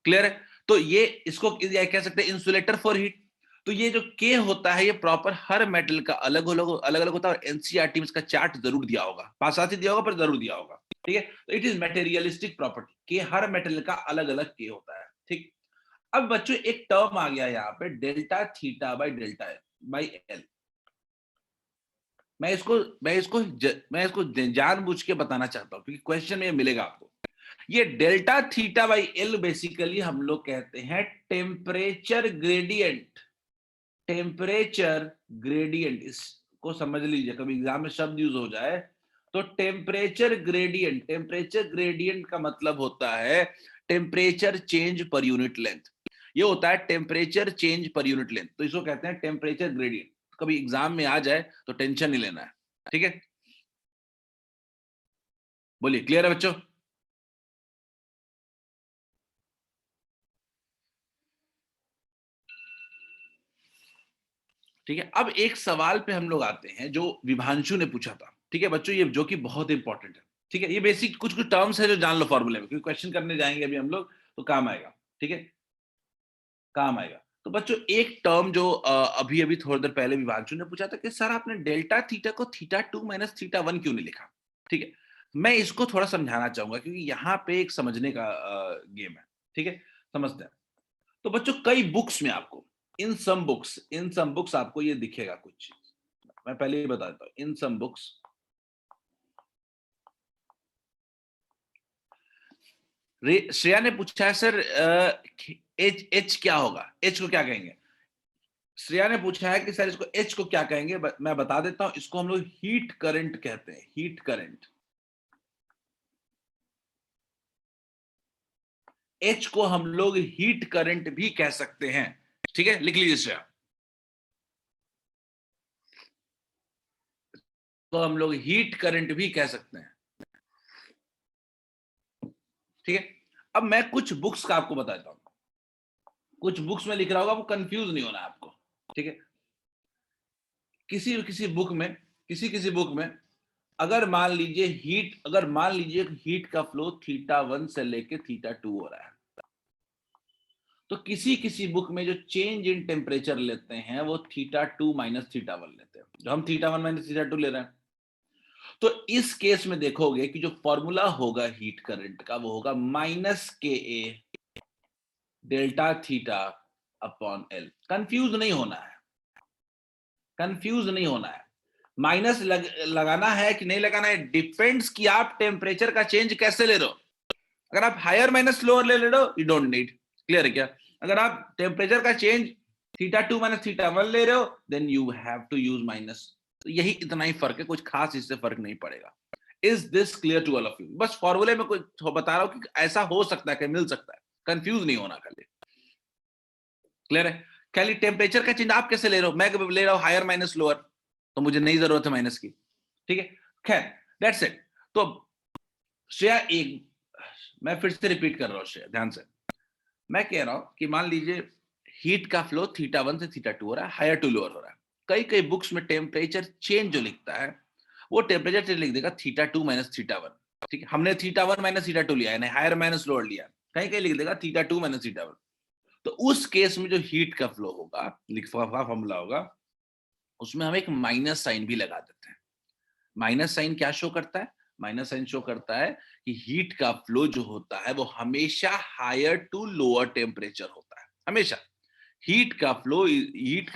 Clear है? तो ये इसको कह सकते हैं इंसुलेटर फॉर हीट। तो ये जो के होता है ये प्रॉपर हर मेटल का अलग अलग होता है, और एनसीईआरटी में इसका चार्ट जरूर दिया होगा, पास ही दिया होगा पर जरूर दिया होगा, ठीक है। तो इट इज मटेरियलिस्टिक प्रॉपर्टी के हर मेटल का अलग अलग के होता है, ठीक। अब बच्चों एक टर्म आ गया यहाँ पे, डेल्टा थीटा बाई एल। मैं इसको जानबूझ के बताना चाहता हूं क्योंकि क्वेश्चन में मिलेगा आपको। ये delta theta by L basically हम लोग कहते हैं टेम्परेचर ग्रेडियंट। इसको समझ लीजिए, कभी एग्जाम में शब्द यूज हो जाए तो टेम्परेचर ग्रेडियंट का मतलब होता है टेम्परेचर चेंज पर यूनिट लेंथ। ये होता है टेम्परेचर चेंज पर यूनिट लेंथ, तो इसको कहते हैं टेम्परेचर ग्रेडियंट। कभी एग्जाम में आ जाए तो टेंशन नहीं लेना है, ठीक है। बोलिए, क्लियर है बच्चों? ठीक है। अब एक सवाल पे हम लोग आते हैं जो विभांशु ने पूछा था, ठीक है बच्चों, ये जो कि बहुत इंपॉर्टेंट है, ठीक है। ये बेसिक कुछ टर्म्स है जो जान लो फॉर्मूले में, क्योंकि क्वेश्चन करने जाएंगे अभी हम लोग तो काम आएगा, ठीक है, काम आएगा। तो बच्चों एक टर्म जो अभी अभी थोड़ी देर पहले विभांशु ने पूछा था कि सर आपने डेल्टा थीटा को थीटा 2 माइनस थीटा 1 क्यों नहीं लिखा, ठीक है। मैं इसको थोड़ा समझाना चाहूंगा क्योंकि यहाँ पे एक समझने का गेम है, ठीक है, समझते हैं। तो बच्चों कई बुक्स में आपको इन सम बुक्स आपको ये दिखेगा कुछ चीज। मैं पहले ही बता देता हूं, इन सम बुक्स श्रेया ने पूछा है सर एच क्या होगा, एच को क्या कहेंगे। श्रेया ने पूछा है कि सर इसको एच को क्या कहेंगे, मैं बता देता हूं, इसको हम लोग हीट करंट कहते हैं, हीट करंट। एच को हम लोग हीट करंट भी कह सकते हैं, ठीक है, लिख लीजिए श्रेया। तो हम लोग हीट करंट भी कह सकते हैं, ठीक है। अब मैं कुछ बुक्स का आपको बताता हूं, कुछ बुक्स में लिख रहा होगा, वो कंफ्यूज नहीं होना आपको, ठीक है। किसी किसी बुक में अगर मान लीजिए हीट का फ्लो थीटा 1 से लेके थीटा 2 हो रहा है, तो किसी बुक में जो चेंज इन टेम्परेचर लेते हैं वो थीटा 2 माइनस थीटा 1 लेते हैं, जो हम थीटा 1 माइनस थीटा 2 ले रहे हैं। तो इस केस में देखोगे कि जो फॉर्मूला होगा हीट करंट का वो होगा minus K A delta theta upon L. Confuse नहीं होना है, माइनस लगाना है कि नहीं लगाना है, डिपेंड्स कि आप टेम्परेचर का चेंज कैसे ले रहे हो। अगर आप हायर माइनस लोअर ले रहे हो, यू डोंट नीड। क्लियर है क्या? अगर आप टेम्परेचर का चेंज θ2 माइनस θ1 ले रहे हो then you have to use minus. तो यही इतना ही फर्क है, कुछ खास इससे फर्क नहीं पड़ेगा। Is this clear to all of you? बस फॉर्मूले में कुछ बता रहा हूं कि ऐसा हो सकता है कि मिल सकता है, कंफ्यूज नहीं होना खाली। क्लियर है? खाली टेम्परेचर का चेंज आप कैसे ले रहे हो, मैं ले रहा हूं हायर माइनस लोअर, तो मुझे नहीं जरूरत है माइनस की। ठीक है, खैर दैट्स इट। तो श्रेया, एक मैं फिर से रिपीट कर रहा हूं श्रेया, ध्यान से। मैं कह रहा हूं कि मान लीजिए हीट का फ्लो θ1 से θ2 हो रहा है, हायर टू लोअर हो रहा है। कई कई बुक्स में टेम्परेचर चेंज जो लिखता है वो टेम्परेचर चेंज लिख देगा θ2 माइनस θ1। ठीक है, हमने θ1 माइनस θ2 लिया है, हायर माइनस लोअर लिया, कहीं कहीं लिख देगा θ2 माइनस θ1। तो उस केस में जो हीट का फ्लो होगा, लिखा हुआ फॉर्मूला होगा, उसमें हम एक माइनस साइन भी लगा देते हैं। माइनस साइन क्या शो करता है? माइनस साइन शो करता है कि हीट का फ्लो जो होता है वो हमेशा हायर टू लोअर टेम्परेचर होता है, हमेशा। हीट का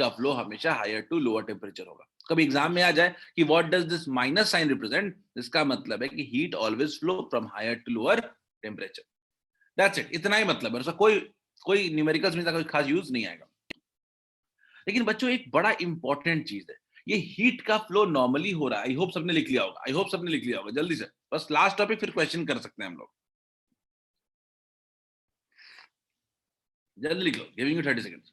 फ्लो हमेशा हायर टू लोअर टेम्परेचर होगा। कभी एग्जाम में आ जाए कि what does this minus sign represent, इसका मतलब है कि heat always flow from higher to lower temperature. That's it, इतना ही मतलब है, कोई न्यूमेरिकल्स में कोई खास यूज नहीं आएगा। लेकिन बच्चों एक बड़ा इंपॉर्टेंट चीज है, ये हीट का फ्लो नॉर्मली हो रहा है। आई होप सबने लिख लिया होगा, जल्दी से बस लास्ट टॉपिक, फिर क्वेश्चन कर सकते हैं हम लोग। जल्दी लिख लो, गिविंग यू 30 सेकंड्स।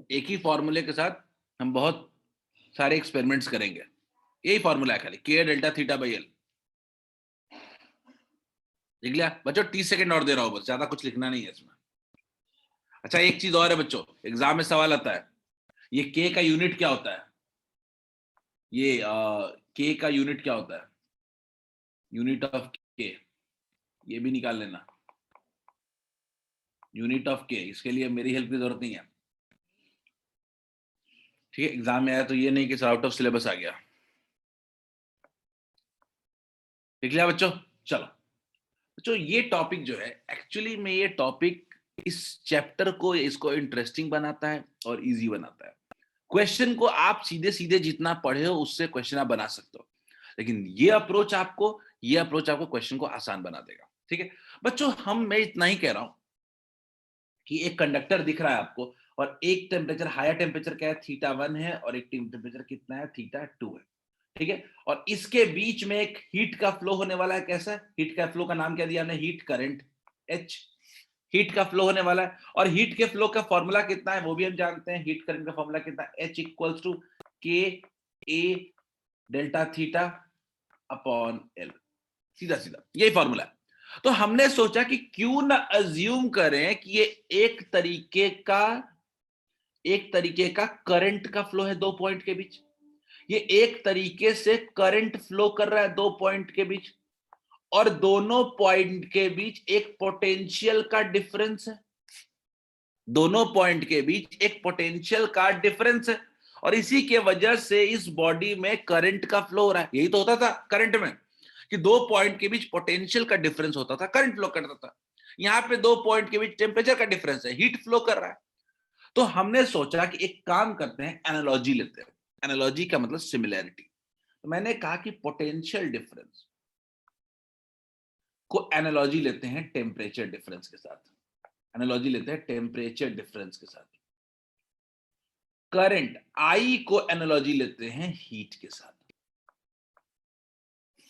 एक ही फॉर्मूले के साथ हम बहुत सारे एक्सपेरिमेंट्स करेंगे। यही फॉर्मूला है खाली, K delta theta by L। लिख लिया बच्चों? 30 सेकंड और दे रहा हूं, बस ज्यादा कुछ लिखना नहीं है इसमें। अच्छा एक चीज और है बच्चों, एग्जाम में सवाल आता है, ये K का यूनिट क्या होता है? ये K का यूनिट क्या होता है? यूनिट ऑफ K, ये भी निकाल लेना। यूनिट ऑफ K, इसके लिए मेरी हेल्प की जरूरत नहीं है। ठीक है, एग्जाम में आया तो ये नहीं कि आउट ऑफ सिलेबस आ गया। लिख लिया बच्चों? चलो बच्चों, ये टॉपिक जो है एक्चुअली में, ये टॉपिक इस चैप्टर को, इसको इंटरेस्टिंग बनाता है और इजी बनाता है। क्वेश्चन को आप सीधे सीधे जितना पढ़े हो उससे क्वेश्चन आप बना सकते हो, लेकिन ये अप्रोच आपको क्वेश्चन को आसान बना देगा। ठीक है बच्चों, मैं इतना ही कह रहा हूं कि एक कंडक्टर दिख रहा है आपको, और एक टेम्परेचर, हायर टेम्परेचर क्या है, θ1 है, और एक टेम्परेचर कितना है, θ2 है। ठीक है, और इसके बीच में एक हीट का फ्लो होने वाला है। कैसा? हीट का फ्लो का नाम क्या दिया हमने? Heat current, H। हीट का फ्लो होने वाला है, और हीट के फ्लो का फॉर्मूला कितना है वो भी हम जानते हैं। हीट करंट का फॉर्मूला कितना है? H equals to K A delta theta upon L। सीधा सीधा यही फॉर्मूला है। तो हमने सोचा कि क्यों ना अज्यूम करें कि ये एक तरीके का करंट का फ्लो है दो पॉइंट के बीच। ये एक तरीके से करंट फ्लो कर रहा है दो पॉइंट के बीच, और दोनों पॉइंट के बीच एक पोटेंशियल का डिफरेंस है। दोनों पॉइंट के बीच एक पोटेंशियल का डिफरेंस है, और इसी के वजह से इस बॉडी में करंट का फ्लो हो रहा है। यही तो होता था करंट में, कि दो पॉइंट के बीच पोटेंशियल का डिफरेंस होता था, करंट फ्लो करता था। यहां पे दो पॉइंट के बीच टेम्परेचर का डिफरेंस है, हीट फ्लो कर रहा है। तो हमने सोचा कि एक काम करते हैं, एनालॉजी लेते हैं। एनालॉजी का मतलब सिमिलैरिटी। तो मैंने कहा कि पोटेंशियल डिफरेंस को एनालॉजी लेते हैं टेम्परेचर डिफरेंस के साथ। एनालॉजी लेते हैं टेम्परेचर डिफरेंस के साथ। करंट आई को एनालॉजी लेते हैं हीट के साथ।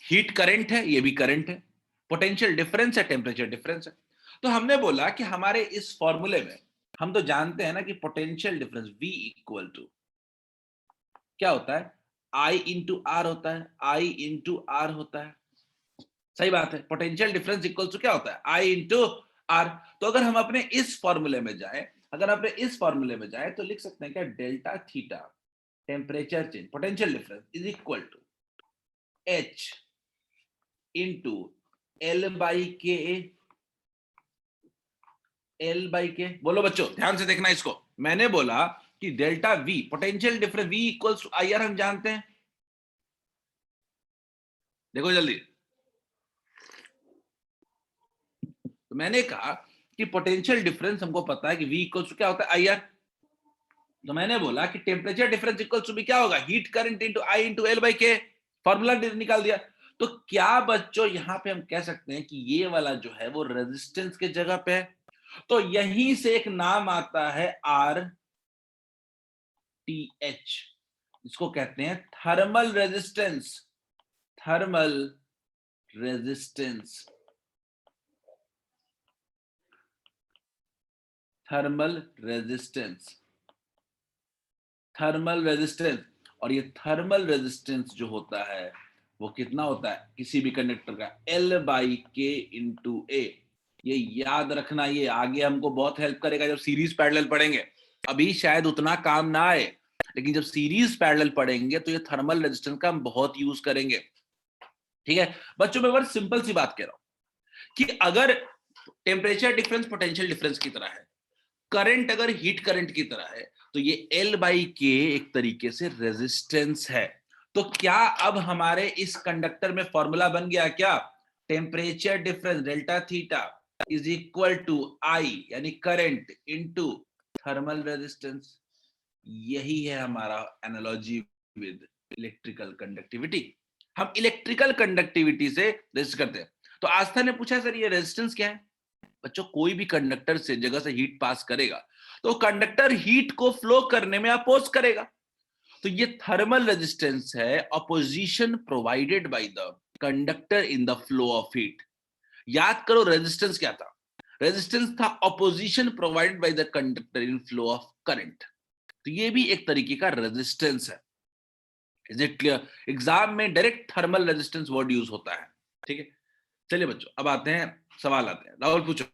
हीट करंट है, ये भी करंट है। पोटेंशियल डिफरेंस है, टेम्परेचर डिफरेंस है। तो हमने बोला कि हमारे इस फॉर्मूले में हम तो जानते हैं ना कि potential difference V equal to क्या होता है? I इंटू आर होता है, I इंटू आर होता है। सही बात है, पोटेंशियल डिफरेंस इक्वल टू क्या होता है? I into R. तो अगर हम अपने इस फॉर्मूले में जाए, तो लिख सकते हैं क्या? Delta theta temperature change, potential difference is equal to H into L by K. L by K, बोलो बच्चों ध्यान से देखना इसको। मैंने बोला कि delta V, potential difference V equals to IR हम जानते हैं। देखो जल्दी, तो मैंने कहा कि पोटेंशियल डिफरेंस हमको पता है कि V इक्वल्स टू क्या होता है? IR। तो मैंने बोला कि टेम्परेचर डिफरेंस इक्वल्स टू भी क्या होगा? Heat current into I into L by के। फॉर्मूला निकाल दिया। तो क्या बच्चों यहां पे हम कह सकते हैं कि ये वाला जो है वो रेजिस्टेंस के जगह पे है? तो यहीं से एक नाम आता है आर टी एच, इसको कहते हैं thermal resistance. Thermal resistance, thermal resistance, thermal resistance. और ये थर्मल रेजिस्टेंस जो होता है वो कितना होता है किसी भी कंडक्टर का? L बाई के इंटू ए। ये याद रखना, ये आगे हमको बहुत हेल्प करेगा जब सीरीज पैरेलल पढ़ेंगे। अभी शायद उतना काम ना आए, लेकिन जब सीरीज पैरेलल पढ़ेंगे तो ये थर्मल रेजिस्टेंस का हम बहुत यूज करेंगे। ठीक है बच्चों, मैं बस सिंपल सी बात कह रहा हूं कि अगर टेम्परेचर डिफरेंस पोटेंशियल डिफरेंस की तरह है, करंट अगर हीट करंट की तरह है, तो ये L बाई के एक तरीके से रेजिस्टेंस है। तो क्या अब हमारे इस कंडक्टर में फॉर्मूला बन गया क्या? Temperature difference delta theta is equal to I, यानी करंट इनटू थर्मल रेजिस्टेंस। यही है हमारा एनालॉजी विद इलेक्ट्रिकल कंडक्टिविटी। हम इलेक्ट्रिकल कंडक्टिविटी से रेजिस्ट करते हैं। तो आस्था ने पूछा सर ये रेजिस्टेंस क्या है? बच्चों कोई भी कंडक्टर से जगह से हीट पास करेगा तो कंडक्टर हीट को फ्लो करने में अपोज करेगा। तो ये थर्मल रेजिस्टेंस है, opposition provided by the conductor in the flow of heat. याद करो रेजिस्टेंस क्या था? रेजिस्टेंस था opposition provided by the conductor in flow of current. तो ये भी एक तरीके का रेजिस्टेंस है। Is it clear? एग्जाम में direct thermal resistance word use होता है। ठीक है, चलिए बच्चों अब आते हैं, सवाल आते हैं। राहुल पूछो,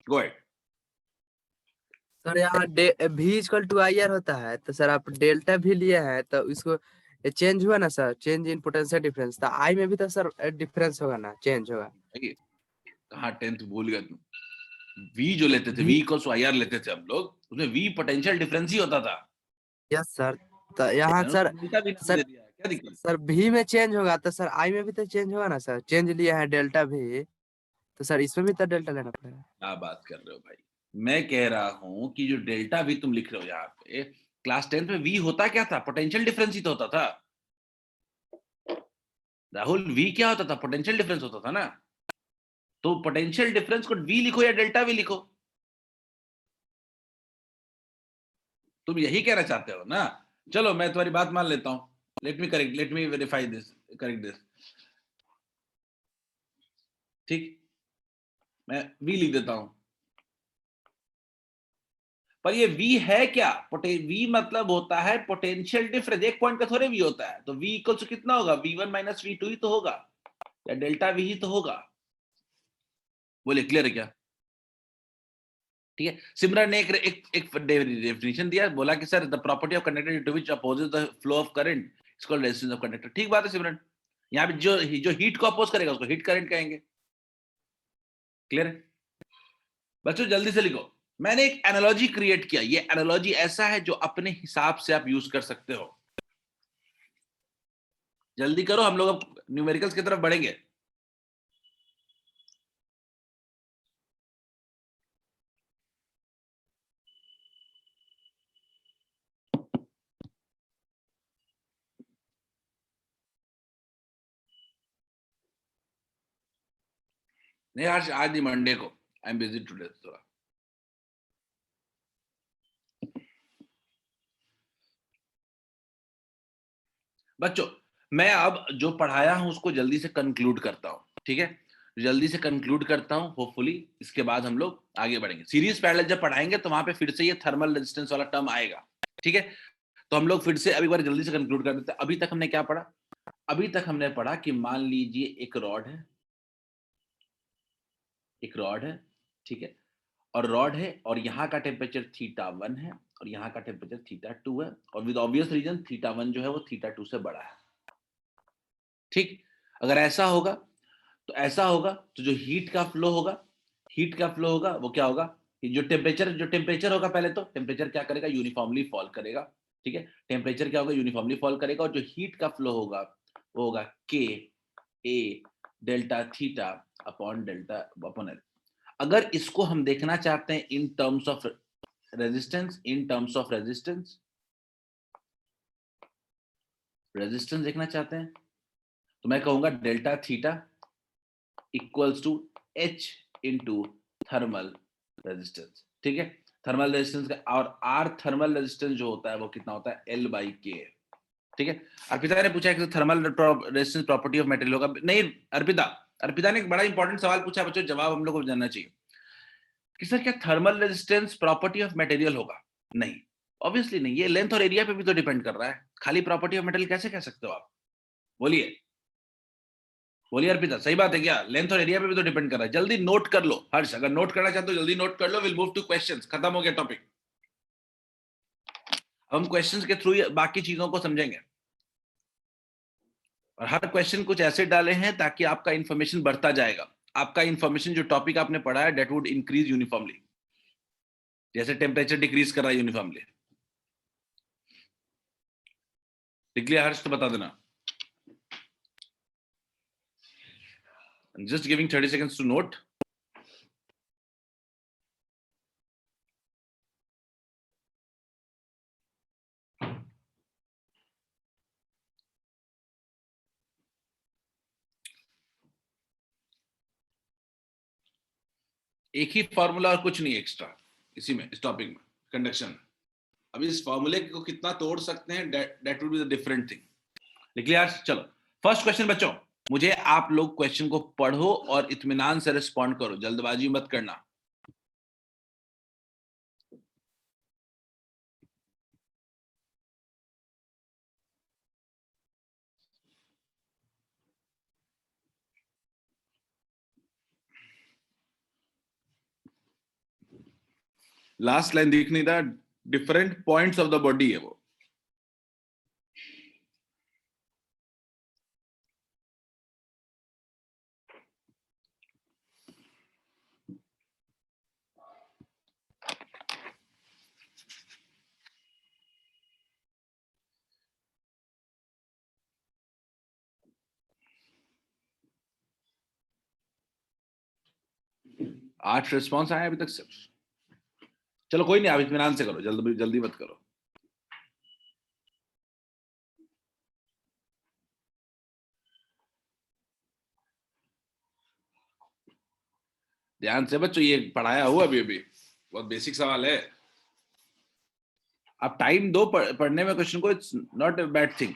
गो अहेड। सर यहाँ भी इक्वल टू आई आर होता है, तो सर आप डेल्टा भी लिए हैं, तो इसको चेंज हुआ ना sir, change in potential difference, तो आई में भी तो सर डिफरेंस होगा ना, चेंज होगा। कहाँ 10th भूल गया तुम? वी जो लेते थे, भी V equals to I R लेते थे हम लोग, उसमें वी पोटेंशियल डिफरेंस ही होता था। यस सर, तो यहाँ तो सर, डेल्टा भी नाम सर दे दिया है, क्या दिक्कत? सर भी में चेंज होगा तो सर आई में भी तो चेंज होगा ना सर, चेंज लिया है डेल्टा भी, तो सर इसमें भी तो डेल्टा लेना पड़ेगा। क्या बात कर रहे हो भाई? मैं कह रहा हूं कि जो डेल्टा वी तुम लिख रहे हो यहाँ पे, क्लास 10th में वी होता क्या था? पोटेंशियल डिफरेंस ही तो होता था। राहुल वी क्या होता था? पोटेंशियल डिफरेंस होता था ना। तो पोटेंशियल डिफरेंस को वी लिखो या डेल्टा वी लिखो, तुम यही कहना चाहते हो ना? चलो मैं तुम्हारी बात मान लेता हूं। Let me correct, let me verify this, correct this. ठीक, मैं वी लिख देता हूं। पर ये v है क्या? v मतलब होता है पोटेंशियल डिफरेंस, एक पॉइंट का थोड़े v होता है। तो v इक्वल टू कितना होगा? v1 माइनस v2 ही तो होगा, या डेल्टा v ही तो होगा। बोले क्लियर है क्या? ठीक है, सिमरन ने एक डेफिनेशन दिया, बोला कि sir the property of conductor to which opposes the flow of current is called resistance of conductor. ठीक बात है सिमरन, यहाँ पे जो जो हीट को अपोज करेगा उसको हीट करंट कहेंगे। क्लियर है बच्चों? जल्दी से लिखो। मैंने एक एनालॉजी क्रिएट किया, ये एनालॉजी ऐसा है जो अपने हिसाब से आप यूज कर सकते हो। जल्दी करो, हम लोग अब न्यूमेरिकल्स की तरफ बढ़ेंगे। नहीं आज नहीं, मंडे को। आई एम बिजी टुडे थोड़ा। बच्चों मैं अब जो पढ़ाया हूं उसको जल्दी से कंक्लूड करता हूं। ठीक है, जल्दी से कंक्लूड करता हूं, होपफुली इसके बाद हम लोग आगे बढ़ेंगे। सीरीज पैरेलल जब पढ़ाएंगे तो वहां पे फिर से ये थर्मल रेजिस्टेंस वाला टर्म आएगा। ठीक है, तो हम लोग फिर से अभी बार जल्दी से कंक्लूड कर देते हैं। अभी तक हमने क्या पढ़ा? अभी तक हमने पढ़ा कि मान लीजिए एक रॉड है, एक रॉड है, ठीक है, और रॉड है और यहाँ का टेम्परेचर θ1 है और यहाँ का टेम्परेचर θ2 है, और विद ऑब्वियस रीजन θ1 जो है वो θ2 से बड़ा है। ठीक, अगर ऐसा होगा तो ऐसा होगा, तो जो हीट का फ्लो होगा, हीट का फ्लो होगा वो क्या होगा कि जो टेम्परेचर होगा, पहले तो टेम्परेचर क्या करेगा? यूनिफॉर्मली फॉल करेगा। ठीक है, टेम्परेचर क्या होगा? यूनिफॉर्मली फॉल करेगा, और जो हीट का फ्लो होगा वो होगा K A delta theta upon delta upon L. अगर इसको हम देखना चाहते हैं in terms of resistance, in terms of resistance, resistance देखना चाहते हैं तो मैं कहूंगा delta theta equals to H into thermal resistance. ठीक है, थर्मल रेजिस्टेंस का, और आर थर्मल रेजिस्टेंस जो होता है वो कितना होता है, L/K। ठीक है, अर्पिता ने पूछा कि thermal resistance property of material होगा। नहीं अर्पिता ने एक बड़ा इंपॉर्टेंट सवाल पूछा बच्चों, जवाब हम लोग को जानना चाहिए कि सर क्या thermal resistance property of material होगा? नहीं, ऑब्वियसली नहीं, ये लेंथ और एरिया पे भी तो डिपेंड कर रहा है, खाली प्रॉपर्टी ऑफ मटेरियल कैसे कह सकते हो आप? बोलिए बोलिए अर्पिता, सही बात है क्या? लेंथ और एरिया पे भी तो डिपेंड कर रहा है। जल्दी नोट कर लो हर्ष, अगर नोट करना चाहते हो जल्दी नोट कर लो। विल मूव टू क्वेश्चंस, खत्म हो गया टॉपिक। हम क्वेश्चंस के थ्रू बाकी चीजों को समझेंगे, और हर क्वेश्चन कुछ ऐसे डाले हैं ताकि आपका इंफॉर्मेशन बढ़ता जाएगा। आपका इंफॉर्मेशन जो टॉपिक आपने पढ़ा है दैट वुड इंक्रीज यूनिफॉर्मली, जैसे टेम्परेचर डिक्रीज कर रहा है यूनिफॉर्मली। लिख लिया हर्ष तो बता देना। Just giving 30 seconds to note. एक ही फॉर्मूला और कुछ नहीं एक्स्ट्रा इसी में, इस टॉपिक में, कंडक्शन। अब इस फॉर्मूले को कितना तोड़ सकते हैं, that would be the different thing. लिख लिया? चलो फर्स्ट क्वेश्चन बच्चों, मुझे आप लोग क्वेश्चन को पढ़ो और इत्मीनान से रिस्पॉन्ड करो, जल्दबाजी मत करना। लास्ट लाइन दिख नहीं था, different points of the body है वो। आठ रिस्पॉन्स आए अभी तक सिर्फ। चलो कोई नहीं, आप इत्मीनान से करो, जल्दी जल्दी मत करो। ध्यान से बच्चों, ये पढ़ाया हुआ अभी अभी, बहुत बेसिक सवाल है। आप टाइम दो पढ़ने में क्वेश्चन को, it's not a bad thing.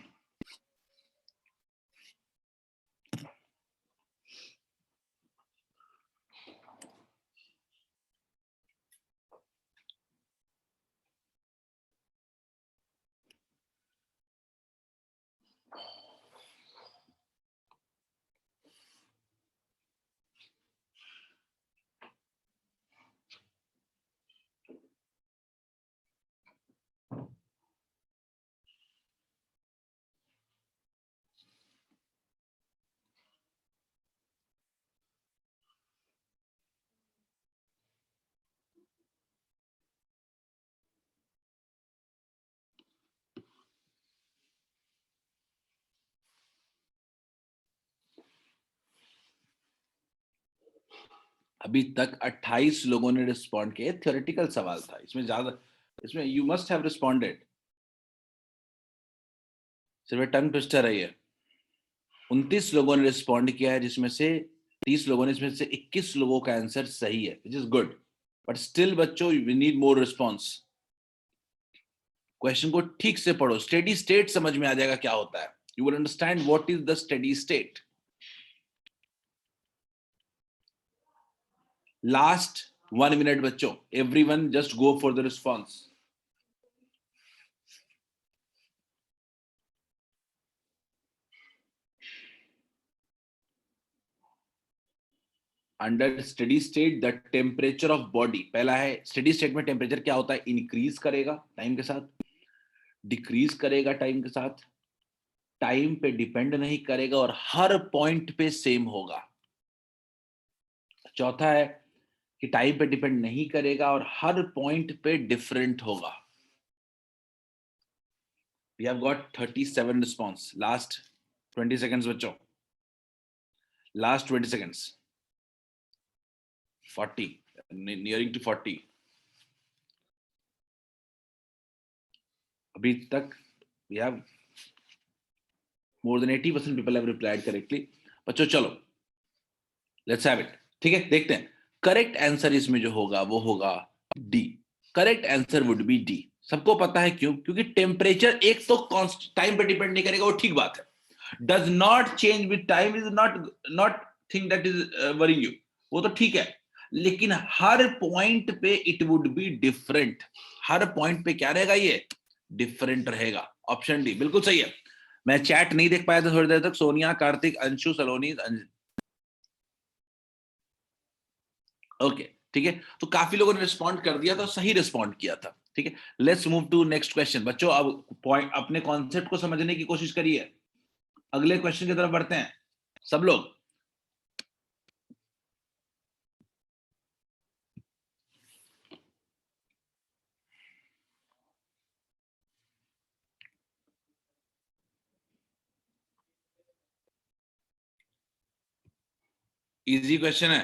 अभी तक 28 लोगों ने रिस्पॉन्ड किए। थ्योरेटिकल सवाल था, इसमें ज्यादा, इसमें यू मस्ट हैव रिस्पॉन्डेड। सिर्फ टंग ट्विस्टर है ये। 29 लोगों ने रिस्पॉन्ड किया है, जिसमें से 30 लोगों ने, इसमें से 21 लोगों का आंसर सही है, which is good. But still बच्चों, we need more response. Question को ठीक से पढ़ो, स्टेडी स्टेट समझ में आ जाएगा क्या होता है। You will understand what is the steady state. Last 1 minute बच्चों, everyone just go for the response. Under steady state the temperature of body, पहला है स्टेडी स्टेट में टेम्परेचर क्या होता है, इंक्रीज करेगा टाइम के साथ, डिक्रीज करेगा टाइम के साथ, टाइम पे डिपेंड नहीं करेगा, और हर पॉइंट पे सेम होगा। चौथा है कि टाइम पे डिपेंड नहीं करेगा और हर पॉइंट पे डिफरेंट होगा। We have got 37 response. Last 20 seconds बच्चों, last 20 seconds, 40, nearing to 40. अभी तक we have more than 80% people have replied correctly. बच्चों चलो लेट्स हैव इट। ठीक है, देखते हैं। करेक्ट आंसर इसमें जो होगा वो होगा D. Correct answer would be D. सबको पता है क्यों? क्योंकि टेम्परेचर एक तो टाइम पे डिपेंड नहीं करेगा, वो ठीक बात है। Does not change with time is not thing that is worrying you, वो तो ठीक है। लेकिन हर पॉइंट पे it would be different. Her point पे क्या रहेगा? ये डिफरेंट रहेगा। ऑप्शन डी बिल्कुल सही है। मैं चैट नहीं देख पाया था थोड़ी देर तक। सोनिया, कार्तिक, अंशु, सलोनी, ओके ठीक है। तो काफी लोगों ने रिस्पॉन्ड कर दिया था, सही रिस्पॉन्ड किया था। ठीक है, let's move to next question. बच्चों अब पॉइंट अपने कॉन्सेप्ट को समझने की कोशिश करिए। अगले क्वेश्चन की तरफ बढ़ते हैं सब लोग। इजी क्वेश्चन है।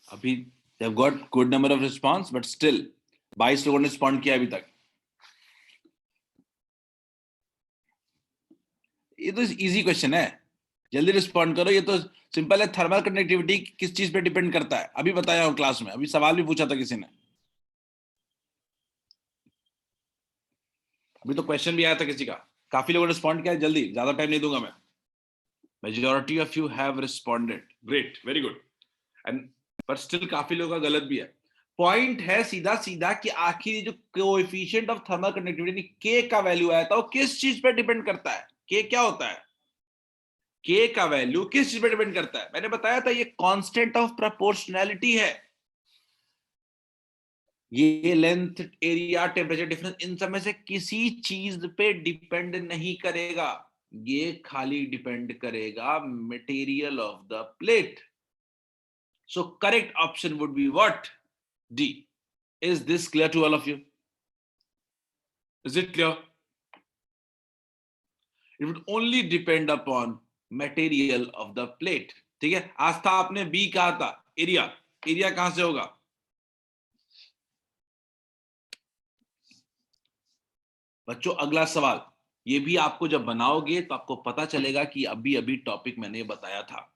अभी they have got good number of response, but still 22 लोगों ने रिस्पॉन्ड किया अभी तक। ये तो इजी क्वेश्चन है, जल्दी रिस्पॉन्ड करो। ये तो सिंपल है। थर्मल कंडक्टिविटी किस चीज पे डिपेंड करता है? अभी बताया हूं क्लास में, अभी सवाल भी पूछा था किसी ने। अभी तो क्वेश्चन भी आया था किसी का। काफी लोगों ने रिस्पॉन्ड किया। जल्दी, ज्यादा टाइम नहीं दूंगा मैं। Majority of you have responded, great, very good. And पर स्टिल काफी लोगों का गलत भी है। पॉइंट है सीधा सीधा कि आखिर जो कोएफिशिएंट ऑफ थर्मल कंडक्टिविटी के का वैल्यू आया था वो किस चीज पे डिपेंड करता है? के क्या होता है? के का वैल्यू किस चीज पे डिपेंड करता है? मैंने बताया था ये कांस्टेंट ऑफ प्रोपोर्शनैलिटी है। ये लेंथ, एरिया, टेम्परेचर डिफरेंस, इन सब में से किसी चीज पे डिपेंड नहीं करेगा। ये खाली डिपेंड करेगा material of the plate. So correct option would be what? D. Is this clear to all of you? Is it clear? It would only depend upon material of the plate. ठीक है, आस्था आपने B कहा था। Area, area कहां से होगा? बच्चों अगला सवाल, ये भी आपको जब बनाओगे तो आपको पता चलेगा कि अभी अभी टॉपिक मैंने बताया था।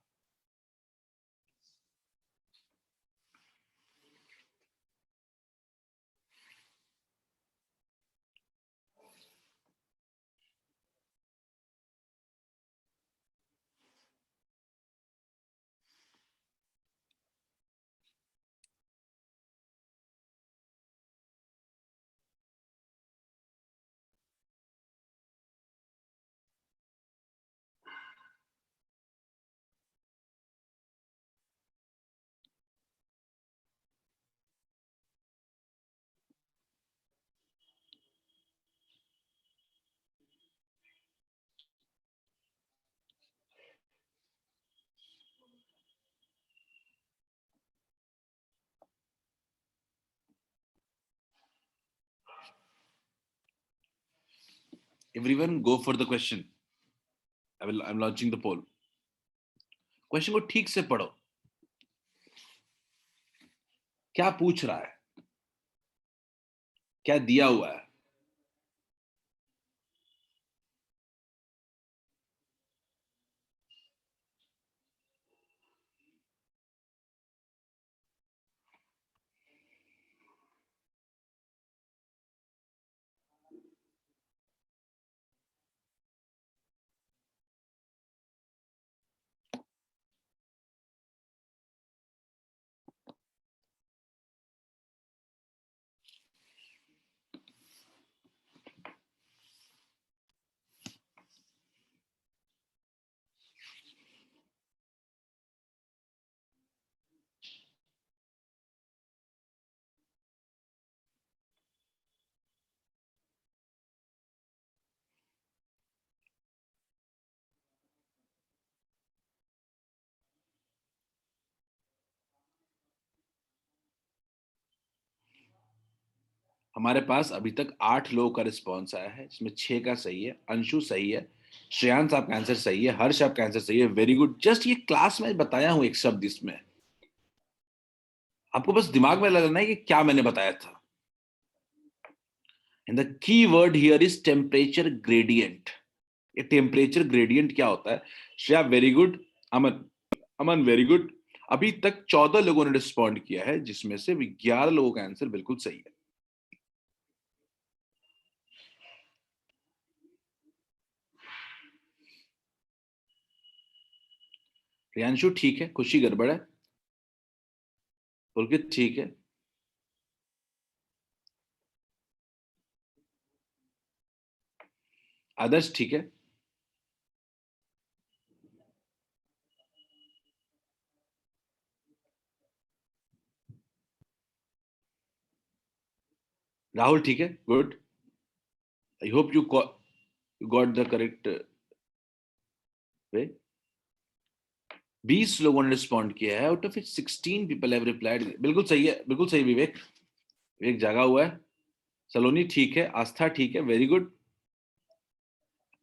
Everyone go for the question. I am launching the poll. Question को ठीक से पढ़ो, क्या पूछ रहा है, क्या दिया हुआ है। हमारे पास अभी तक 8 लोगों का रिस्पॉन्स आया है, इसमें 6 का सही है, अंशु सही है, श्रेयांश आपका आंसर सही है, हर्ष आपका आंसर सही है, वेरी गुड। जस्ट ये क्लास में बताया हूं एक शब्द, इसमें आपको बस दिमाग में लगाना है कि क्या मैंने बताया था। And the key word here is temperature gradient. ये टेम्परेचर ग्रेडियंट क्या होता है? श्रेया वेरी गुड, अमन अमन वेरी गुड। अभी तक 14 लोगों ने रिस्पॉन्ड किया है, जिसमें से 11 लोगों का आंसर बिल्कुल सही है। प्रियांशु ठीक है, खुशी गड़बड़ है, पुलकित ठीक है, आदर्श ठीक है, राहुल ठीक है, good. I hope you got the correct way. 20 लोगों ने रिस्पॉन्ड किया है, out of it 16 people have replied. बिल्कुल सही है, बिल्कुल सही विवेक, विवेक जागा हुआ है। सलोनी ठीक है, आस्था ठीक है, वेरी गुड।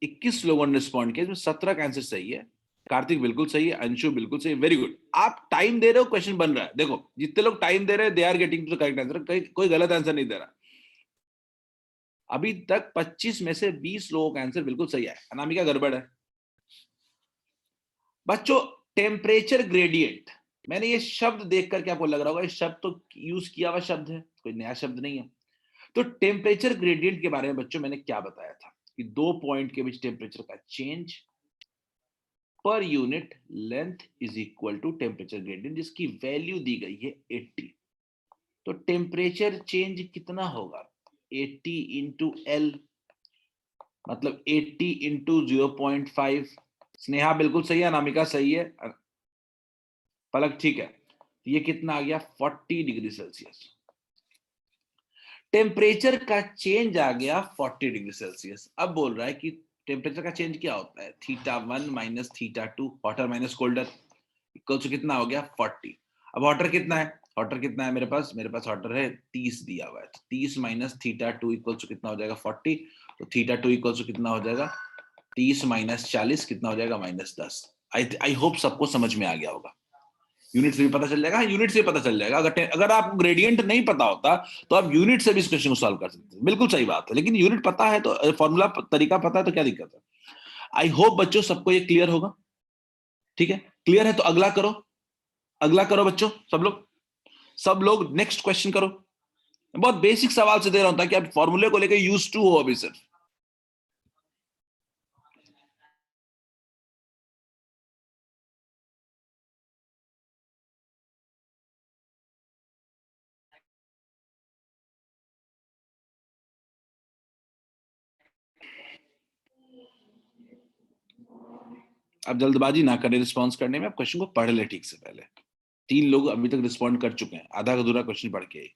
21 लोगों ने रिस्पॉन्ड किया, इसमें 17 का आंसर सही है। कार्तिक बिल्कुल सही है, अंशु बिल्कुल सही है, वेरी गुड। आप टाइम दे रहे हो, क्वेश्चन बन रहा है। देखो जितने लोग टाइम दे रहे हैं, they are getting to the correct answer, कोई गलत आंसर नहीं दे रहा। अभी तक 25 में से 20 लोगों का आंसर बिल्कुल सही है। अनामिका गड़बड़ है बच्चों। टेम्परेचर ग्रेडियंट, मैंने ये शब्द देख करके आपको लग रहा होगा ये शब्द तो यूज किया हुआ शब्द है, कोई नया शब्द नहीं है। तो टेम्परेचर ग्रेडियंट के बारे में बच्चों मैंने क्या बताया था कि 2 पॉइंट के बीच टेम्परेचर का चेंज पर unit length is equal to temperature gradient, जिसकी वैल्यू दी गई है 80। तो टेम्परेचर चेंज कितना होगा? 80 इंटू एल, मतलब 80 इंटू 0.5। स्नेहा बिल्कुल सही है, अनामिका सही है, पलक ठीक है। तो ये कितना आ गया? 40 डिग्री सेल्सियस। टेम्परेचर का चेंज आ गया 40 डिग्री सेल्सियस। अब बोल रहा है कि टेम्परेचर का चेंज क्या होता है? θ1 minus θ2, hotter minus colder, equal to कितना हो गया? 40। अब हॉटर कितना है? हॉटर कितना है मेरे पास हॉटर है 30 दिया हुआ है, तो 30 माइनस θ2 इक्वल टू कितना हो जाएगा? 40। तो θ2 इक्वल टू कितना हो जाएगा? 30 माइनस 40 कितना हो जाएगा? -10। आई होप सबको समझ में आ गया होगा। यूनिट से भी पता चल जाएगा, यूनिट से पता चल जाएगा। अगर आपको ग्रेडियंट नहीं पता होता तो आप यूनिट से भी इस क्वेश्चन को सॉल्व कर सकते हैं, बिल्कुल सही बात है। लेकिन यूनिट पता है तो फॉर्मूला तरीका पता है तो क्या दिक्कत है? आई होप बच्चों सबको ये क्लियर होगा। ठीक है, क्लियर है तो अगला करो, अगला करो बच्चों। सब लोग नेक्स्ट क्वेश्चन करो। बहुत बेसिक सवाल से दे रहा हूं ताकि आप फॉर्मूले को लेकर यूज टू हो अभी सिर्फ। अब जल्दबाजी ना करें रिस्पॉन्स करने में, आप क्वेश्चन को पढ़ ले ठीक से पहले। 3 लोग अभी तक रिस्पॉन्ड कर चुके हैं, आधा अधूरा क्वेश्चन पढ़ के।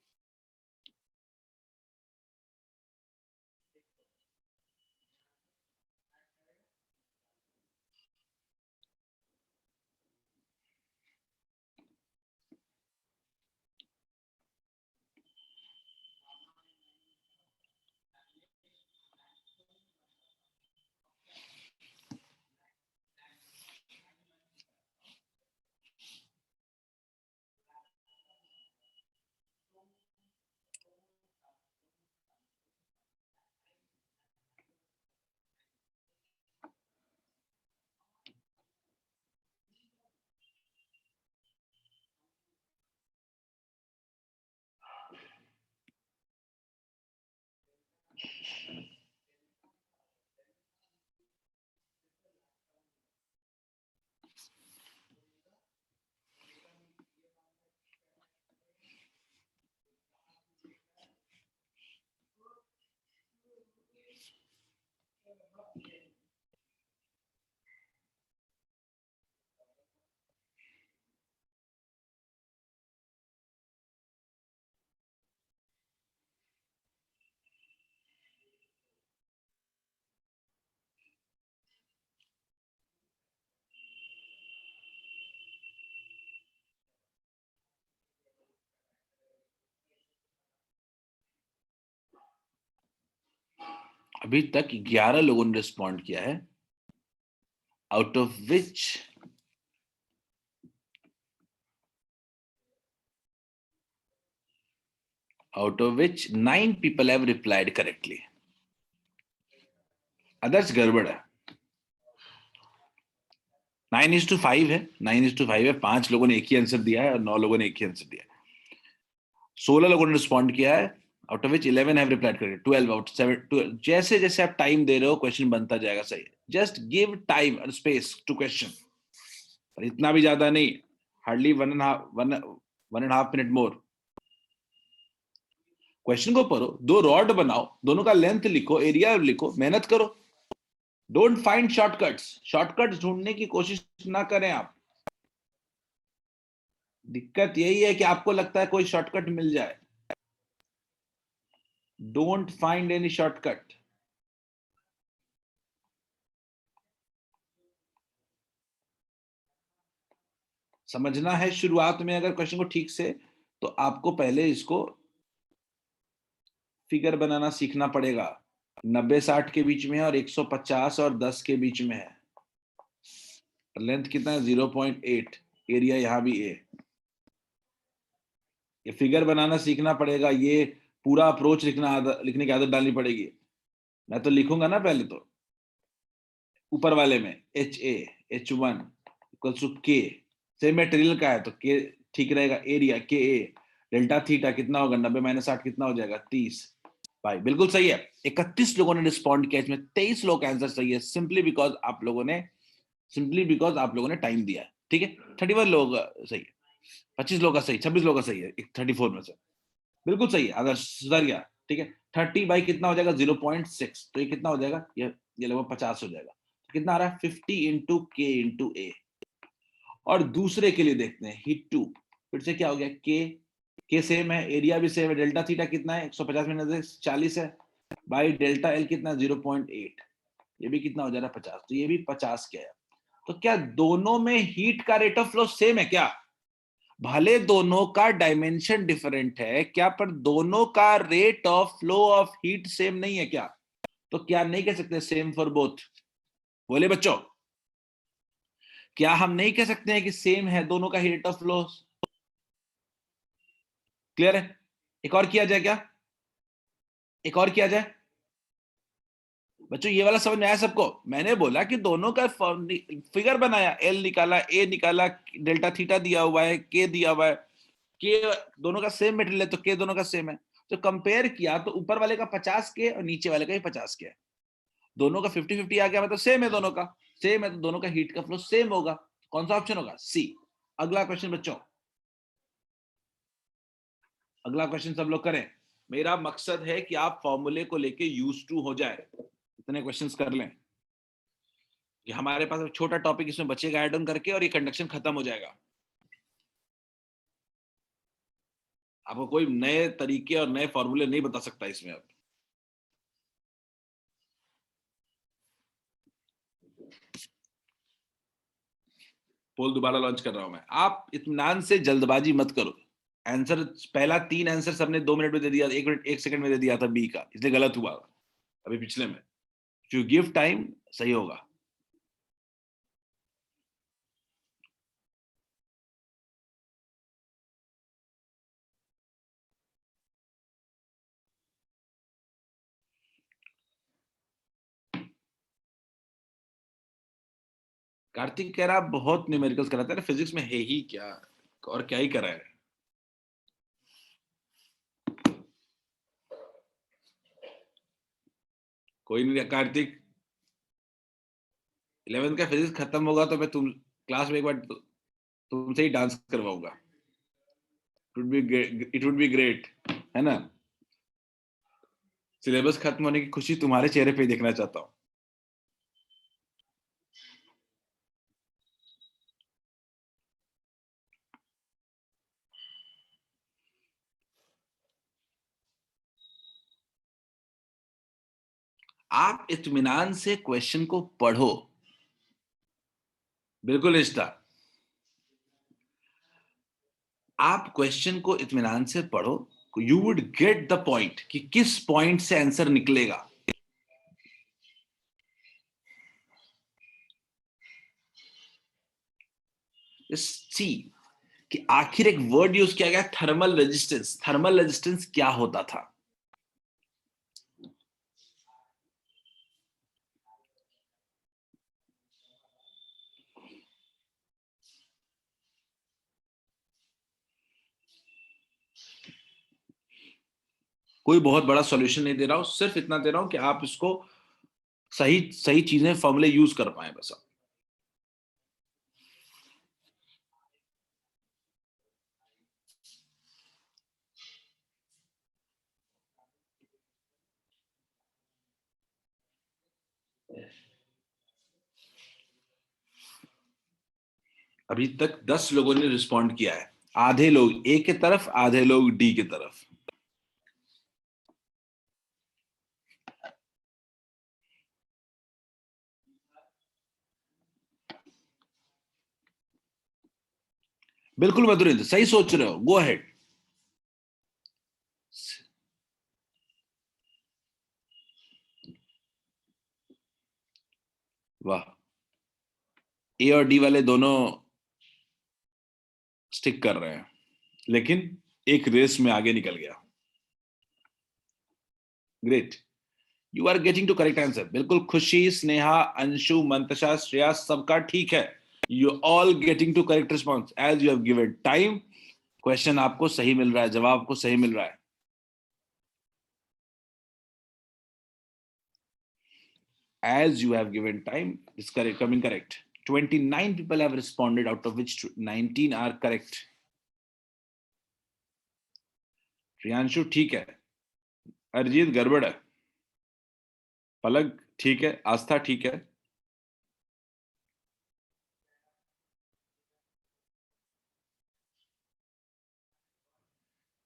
अभी तक 11 लोगों ने रिस्पॉन्ड किया है, out of which 9 people have replied correctly. Others गड़बड़ है। 9:5 है, 9:5 है। 5 लोगों ने एक ही आंसर दिया है और 9 लोगों ने एक ही आंसर दिया है। 16 लोगों ने रिस्पॉन्ड किया है, out of which 11 have replied correct. 12 out 7 12। जैसे जैसे आप टाइम दे रहे हो क्वेश्चन बनता जाएगा सही। जस्ट गिव टाइम और स्पेस टू क्वेश्चन, पर इतना भी ज्यादा नहीं, हार्डली 1.5 मिनट मोर। क्वेश्चन को पढ़ो, 2 रॉड बनाओ, दोनों का लेंथ लिखो, एरिया लिखो, मेहनत करो। Don't find shortcuts. शॉर्टकट्स ढूंढने की कोशिश ना करें आप। दिक्कत यही है कि आपको लगता है कोई शॉर्टकट मिल जाए। Don't find any shortcut. समझना है शुरुआत में अगर क्वेश्चन को ठीक से, तो आपको पहले इसको फिगर बनाना सीखना पड़ेगा। 90-60 के बीच में है और 150 और 10 के बीच में है। लेंथ कितना है? 0.8। एरिया यहां भी ए। ये फिगर बनाना सीखना पड़ेगा। ये पूरा अप्रोच लिखने की आदत डालनी पड़ेगी। मैं तो लिखूंगा ना पहले, तो ऊपर वाले में H1 equals to K। Same material का है तो K ठीक रहेगा। Area KA। डेल्टा थीटा कितना होगा? 90-60 कितना हो जाएगा? 30। भाई बिल्कुल सही है। 31 लोगों ने रिस्पॉन्ड किया, इसमें 23 लोग का आंसर सही है, सिंपली बिकॉज आप लोगों ने टाइम दिया है। ठीक है, 31 लोग सही है, 25 लोग का सही, 26 लोग का सही है 34 में से। बिल्कुल सही है, अगर सुधर गया। ठीक है, 30 बाई कितना हो जाएगा? 0.6। तो ये कितना हो जाएगा? ये लगभग 50 हो जाएगा। तो कितना आ रहा है? 50 इंटू के इंटू ए। और दूसरे के लिए देखते हैं, हीट 2। फिर से क्या हो गया? के सेम है, एरिया भी सेम है। डेल्टा थीटा कितना है? 150 में नजर 40 है, बाई डेल्टा एल कितना? 0.8। ये भी कितना हो जा रहा है? 50। तो ये भी 50 क्या है? तो क्या दोनों में हीट का रेट ऑफ फ्लो सेम है क्या? भले दोनों का डायमेंशन डिफरेंट है क्या, पर दोनों का rate of flow of heat same नहीं है क्या? तो क्या नहीं कह सकते सेम फॉर बोथ? बोले बच्चों, क्या हम नहीं कह सकते हैं कि सेम है दोनों का रेट ऑफ फ्लो? क्लियर है? एक और किया जाए क्या? एक और किया जाए बच्चों? ये वाला समझ में आया सबको? मैंने बोला कि दोनों का फिगर बनाया, एल निकाला, ए निकाला, डेल्टा थीटा दिया हुआ है, के दिया हुआ है। के दोनों का सेम मटेरियल है तो के दोनों का सेम है। तो कंपेयर किया तो ऊपर वाले का 50 के और नीचे वाले का भी 50 के है। दोनों का 50-50 आ गया, मतलब सेम है। दोनों का सेम है तो दोनों का हीट का फ्लो सेम होगा। कौन सा ऑप्शन होगा? सी। अगला क्वेश्चन बच्चों, अगला क्वेश्चन सब लोग करें। मेरा मकसद है कि आप फॉर्मूले को लेके यूज टू हो जाए, इतने क्वेश्चंस कर लें कि हमारे पास छोटा टॉपिक इसमें बचेगा ऐड ऑन करके, और ये कंडक्शन खत्म हो जाएगा। आपको कोई नए तरीके और नए फॉर्मूले नहीं बता सकता इसमें अब। पोल दोबारा लॉन्च कर रहा हूं मैं। आप इत्मीनान से जल्दबाजी मत करो। आंसर पहला 3 आंसर सबने 2 मिनट में दे दिया, 1 मिनट 1 सेकंड में दे दिया था बी का, इसलिए गलत हुआ अभी पिछले में। यू गिव टाइम, सही होगा। कार्तिक कह रहा बहुत न्यूमेरिकल्स कराता है, फिजिक्स में है ही क्या, और क्या ही करा है। कोई नहीं कार्तिक, 11th का फिजिक्स खत्म होगा तो मैं तुम क्लास में एक बार तुमसे ही डांस करवाऊंगा। इट वुड बी ग्रेट, है ना? सिलेबस खत्म होने की खुशी तुम्हारे चेहरे पे देखना चाहता हूँ। आप इत्मीनान से क्वेश्चन को पढ़ो, बिल्कुल इष्टा। आप क्वेश्चन को इत्मीनान से पढ़ो, you would get the point कि किस पॉइंट से आंसर निकलेगा। सी कि आखिर एक वर्ड यूज किया गया थर्मल रेजिस्टेंस। थर्मल रेजिस्टेंस क्या होता था? कोई बहुत बड़ा सॉल्यूशन नहीं दे रहा हूं, सिर्फ इतना दे रहा हूं कि आप इसको सही सही चीजें फॉर्मूले यूज कर पाए बस आप। अभी तक 10 लोगों ने रिस्पॉन्ड किया है, आधे लोग ए की तरफ, आधे लोग डी की तरफ। बिल्कुल मधुरेंद्र, सही सोच रहे हो, गो अहेड। वाह, ए और डी वाले दोनों स्टिक कर रहे हैं, लेकिन एक रेस में आगे निकल गया। Great, you are getting to correct answer. बिल्कुल, खुशी, स्नेहा, अंशु, मंतशा, श्रेया, सबका ठीक है। You all getting to correct response as you have given time. Question आपको सही मिल रहा है, जवाब आपको सही मिल रहा है। As you have given time, it's correct, coming correct. 29 people have responded, out of which 19 are correct. Priyanshu ठीक है, अरिजीत गड़बड़ है, पलक ठीक है, आस्था ठीक है,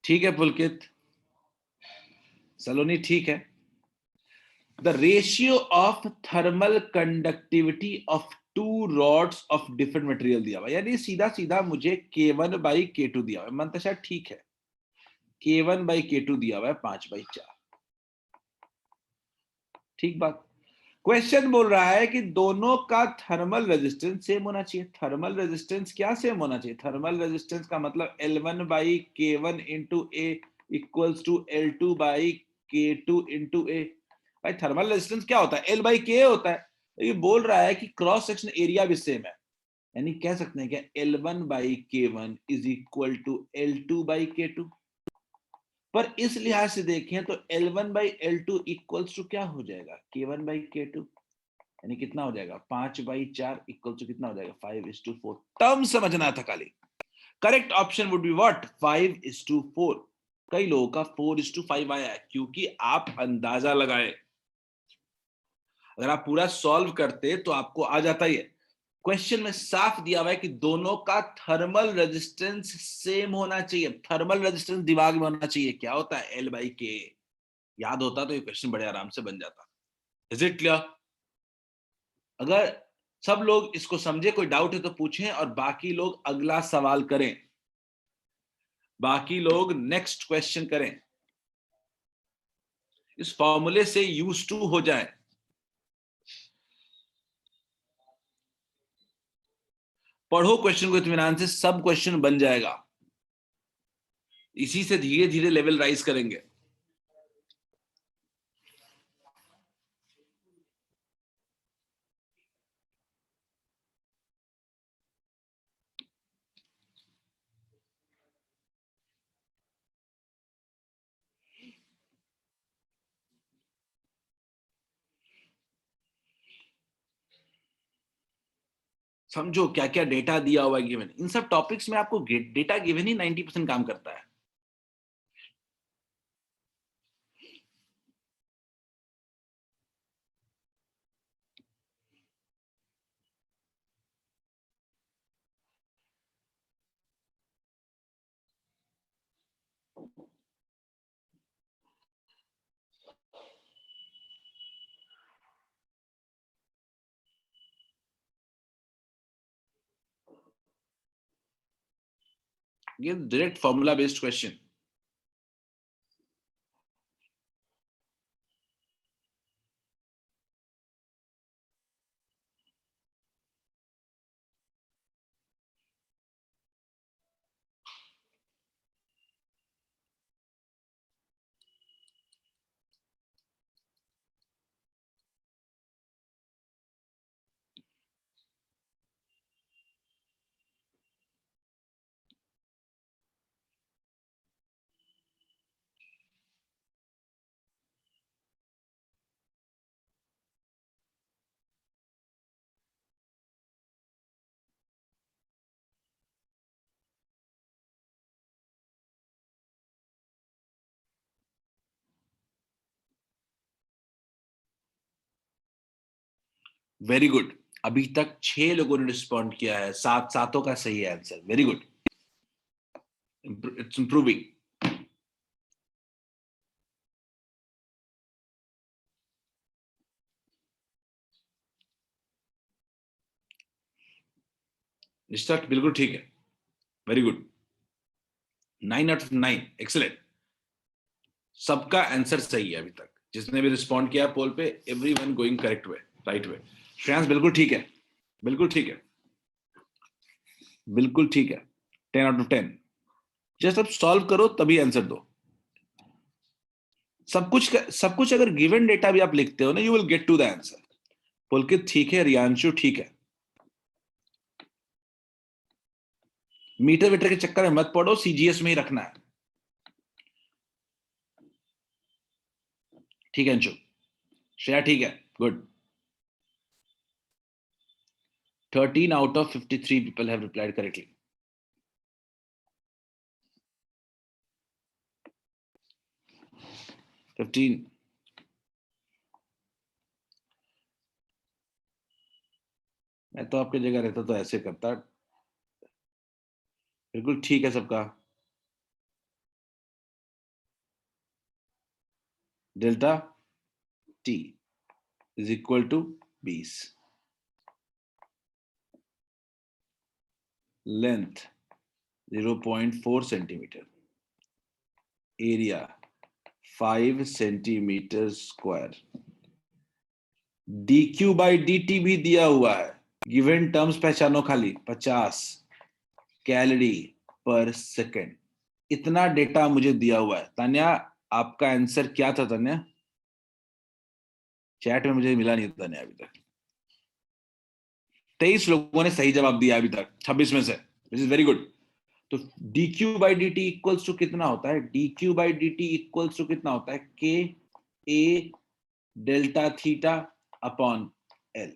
ठीक है पुलकित, सलोनी ठीक है। The ratio of thermal conductivity of two rods of different material दिया हुआ, यानी सीधा सीधा मुझे K1 by K2 दिया हुआ है। मंतशा ठीक है, K1 by K2 दिया हुआ है 5/4। ठीक बात। क्वेश्चन बोल रहा है कि दोनों का थर्मल रेजिस्टेंस सेम होना चाहिए। थर्मल रेजिस्टेंस क्या सेम होना चाहिए? थर्मल रेजिस्टेंस का मतलब L1 by K1 into A equals to L2 by K2 into A. भाई थर्मल रेजिस्टेंस क्या होता है? L बाई K होता है। तो ये बोल रहा है कि क्रॉस सेक्शन एरिया भी सेम है, यानी कह सकते हैं क्या L1 by K1 is equal to L2 by K2। पर इस लिहाज से देखें तो L1 by L2 equals to क्या हो जाएगा? K1 बाई K2, यानी कितना हो जाएगा? 5/4 इक्वल टू कितना हो जाएगा? 5:4। टर्म समझना था खाली। Correct option would be what? 5:4। कई लोगों का 4:5 आया है, क्योंकि आप अंदाजा लगाए। अगर आप पूरा सॉल्व करते तो आपको आ जाता ही है। क्वेश्चन में साफ दिया हुआ है कि दोनों का थर्मल रेजिस्टेंस सेम होना चाहिए। थर्मल रेजिस्टेंस दिमाग में होना चाहिए, क्या होता है? L by K। याद होता तो ये क्वेश्चन बड़े आराम से बन जाता। Is it clear? अगर सब लोग इसको समझे, कोई डाउट है तो पूछें, और बाकी लोग अगला सवाल करें, बाकी लोग नेक्स्ट क्वेश्चन करें, इस फॉर्मूले से यूज टू हो जाए। पढ़ो क्वेश्चन को इत्मीनान से, सब क्वेश्चन बन जाएगा। इसी से धीरे धीरे लेवल राइज करेंगे। समझो क्या क्या डेटा दिया हुआ है गिवन। इन सब टॉपिक्स में आपको डेटा गिवन ही 90% काम करता है। ये direct formula based question. Very good, अभी तक 6 लोगों ने रिस्पॉन्ड किया है, 7 का सही है answer, very good, it's improving. निश्चित बिल्कुल ठीक है, very good, 9 out of 9, excellent. सबका आंसर सही है अभी तक, जिसने भी रिस्पॉन्ड किया पोल पे, everyone going correct way, right way. Shreyansh बिल्कुल ठीक है, बिल्कुल ठीक है, बिल्कुल ठीक है, 10 out of 10। जस्ट अब सॉल्व करो तभी आंसर दो। सब कुछ अगर गिवन डेटा भी आप लिखते हो ना, you will get to the answer. Pulkit ठीक है, रियांशु ठीक है। मीटर वीटर के चक्कर में मत पड़ो, सीजीएस में ही रखना है। ठीक है अंशु, श्रेया ठीक है, good. 13 out of 53 people have replied correctly. मैं तो आपकी जगह रहता तो ऐसे करता। बिल्कुल ठीक है सबका। Delta T is equal to 20, length 0.4 centimetre, area 5 centimetre square, dq by dt भी दिया हुआ है, गिवन टर्म्स पहचानो खाली, 50 कैलोरी पर सेकेंड। इतना डेटा मुझे दिया हुआ है। तान्या आपका आंसर क्या था तान्या? चैट में मुझे मिला नहीं था तान्या अभी तक। 23 लोगों ने सही जवाब दिया अभी तक 26 में से, विच इज वेरी गुड। तो dq by dt equals to कितना होता है? dq by dt equals to कितना होता है? k a delta theta upon l।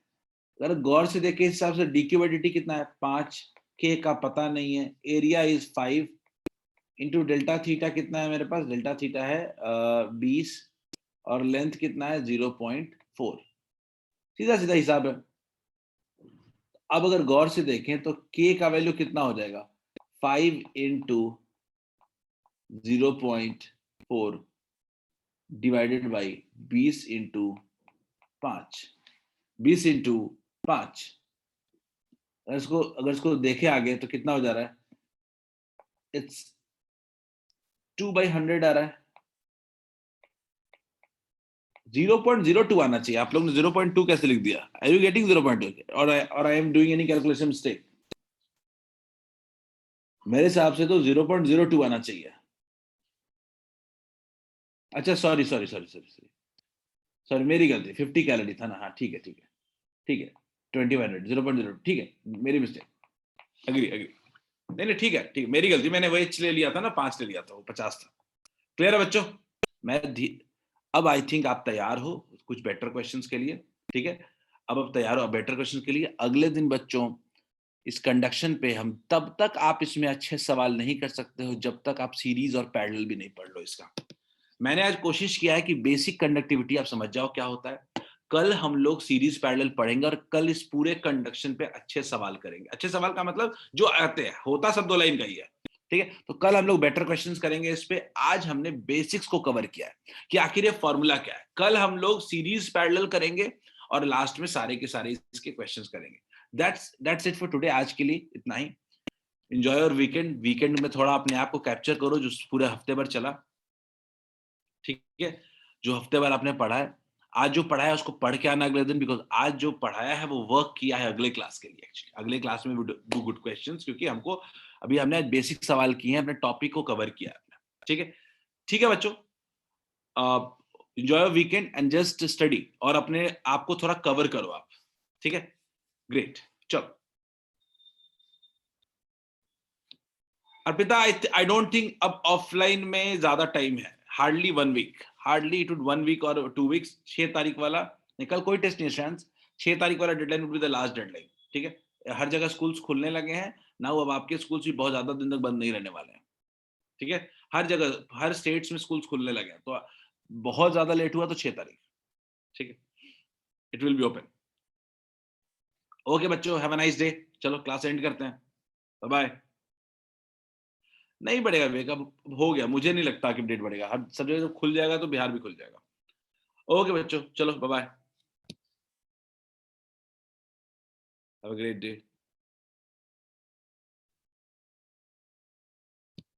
अगर गौर से देखे इस हिसाब से dq बाई dt कितना है? 5, k का पता नहीं है, area is 5 into delta theta कितना है मेरे पास? डेल्टा थीटा है 20 और लेंथ कितना है? 0.4। सीधा सीधा हिसाब है। अब अगर गौर से देखें तो k का वैल्यू कितना हो जाएगा? 5 into 0.4 divided by 20 into 5, 20 into 5। अगर इसको देखे आगे तो कितना हो जा रहा है? इट्स 2/100 आ रहा है। 0.02 आना चाहिए। आप लोग ने 0.2 कैसे लिख दिया? आर यू गेटिंग 0.2 और I am doing any calculation mistake? मेरे हिसाब से तो 0.02 आना चाहिए। अच्छा sorry sorry sorry sorry sorry sorry, मेरी गलती, 50 कैलोरी था ना। हाँ ठीक है ठीक है ठीक है, 2100 0.0, ठीक है मेरी मिस्टेक, अग्री अग्री। नहीं नहीं ठीक है ठीक है, मेरी गलती, मैंने वही ले लिया था ना, 5 ले लिया था, वो 50 था। क्लियर है बच्चों? मैं अब आई थिंक आप तैयार हो कुछ बेटर क्वेश्चंस के लिए। ठीक है, अब तैयार हो बेटर क्वेश्चन के लिए। अगले दिन बच्चों इस कंडक्शन पे हम, तब तक आप इसमें अच्छे सवाल नहीं कर सकते हो जब तक आप सीरीज और पैरेलल भी नहीं पढ़ लो इसका। मैंने आज कोशिश किया है कि बेसिक कंडक्टिविटी आप समझ जाओ क्या होता है। कल हम लोग सीरीज पैरेलल पढ़ेंगे और कल इस पूरे कंडक्शन पे अच्छे सवाल करेंगे। अच्छे सवाल का मतलब जो आते हैं, होता सब 2 लाइन का ही है। ठीक है, तो कल हम लोग बेटर क्वेश्चंस करेंगे इस पे। आज हमने बेसिक्स को कवर किया है कि आखिर ये फॉर्मूला क्या है। कल हम लोग सीरीज पैरेलल करेंगे और लास्ट में सारे के सारे इसके क्वेश्चंस करेंगे। That's it for today. आज के लिए इतना ही। Enjoy your weekend. वीकेंड में थोड़ा अपने आप को कैप्चर करो जो पूरे हफ्ते भर चला। ठीक है, जो हफ्ते भर आपने पढ़ा है, आज जो पढ़ा है उसको पढ़ के आना अगले दिन, बिकॉज आज जो पढ़ाया है वो वर्क किया है अगले क्लास के लिए। एक्चुअली अगले क्लास में डू गुड क्वेश्चंस, क्योंकि हमको अभी हमने बेसिक सवाल किए हैं, अपने टॉपिक को कवर किया है। ठीक है, ठीक है बच्चों, enjoy weekend and just study, और अपने आप को थोड़ा कवर करो आप। ठीक है, ग्रेट। चलो अर्पिता, आई डोंट थिंक अब ऑफलाइन में ज्यादा टाइम है, hardly 1 week, hardly it would 1 week और 2 वीक्स। 6 तारीख वाला नहीं, कल कोई टेस्ट नहीं है शायद। 6 तारीख वाला deadline would be the last deadline. ठीक है, हर जगह स्कूल्स खुलने लगे हैं ना, अब आपके स्कूल्स भी बहुत ज्यादा दिन तक बंद नहीं रहने वाले हैं। ठीक है, हर जगह हर स्टेट्स में स्कूल्स खुलने लगे हैं, तो बहुत ज्यादा लेट हुआ तो 6 तारीख। ठीक है, it will be open. Okay बच्चों, हैव अ नाइस डे। चलो क्लास एंड करते हैं, बाय बाय। नहीं बढ़ेगा विवेक, अब हो गया, मुझे नहीं लगता कि अपडेट बढ़ेगा, हर सब जगह जब खुल जाएगा तो बिहार भी खुल जाएगा। ओके बच्चों, चलो bye bye, have a great day.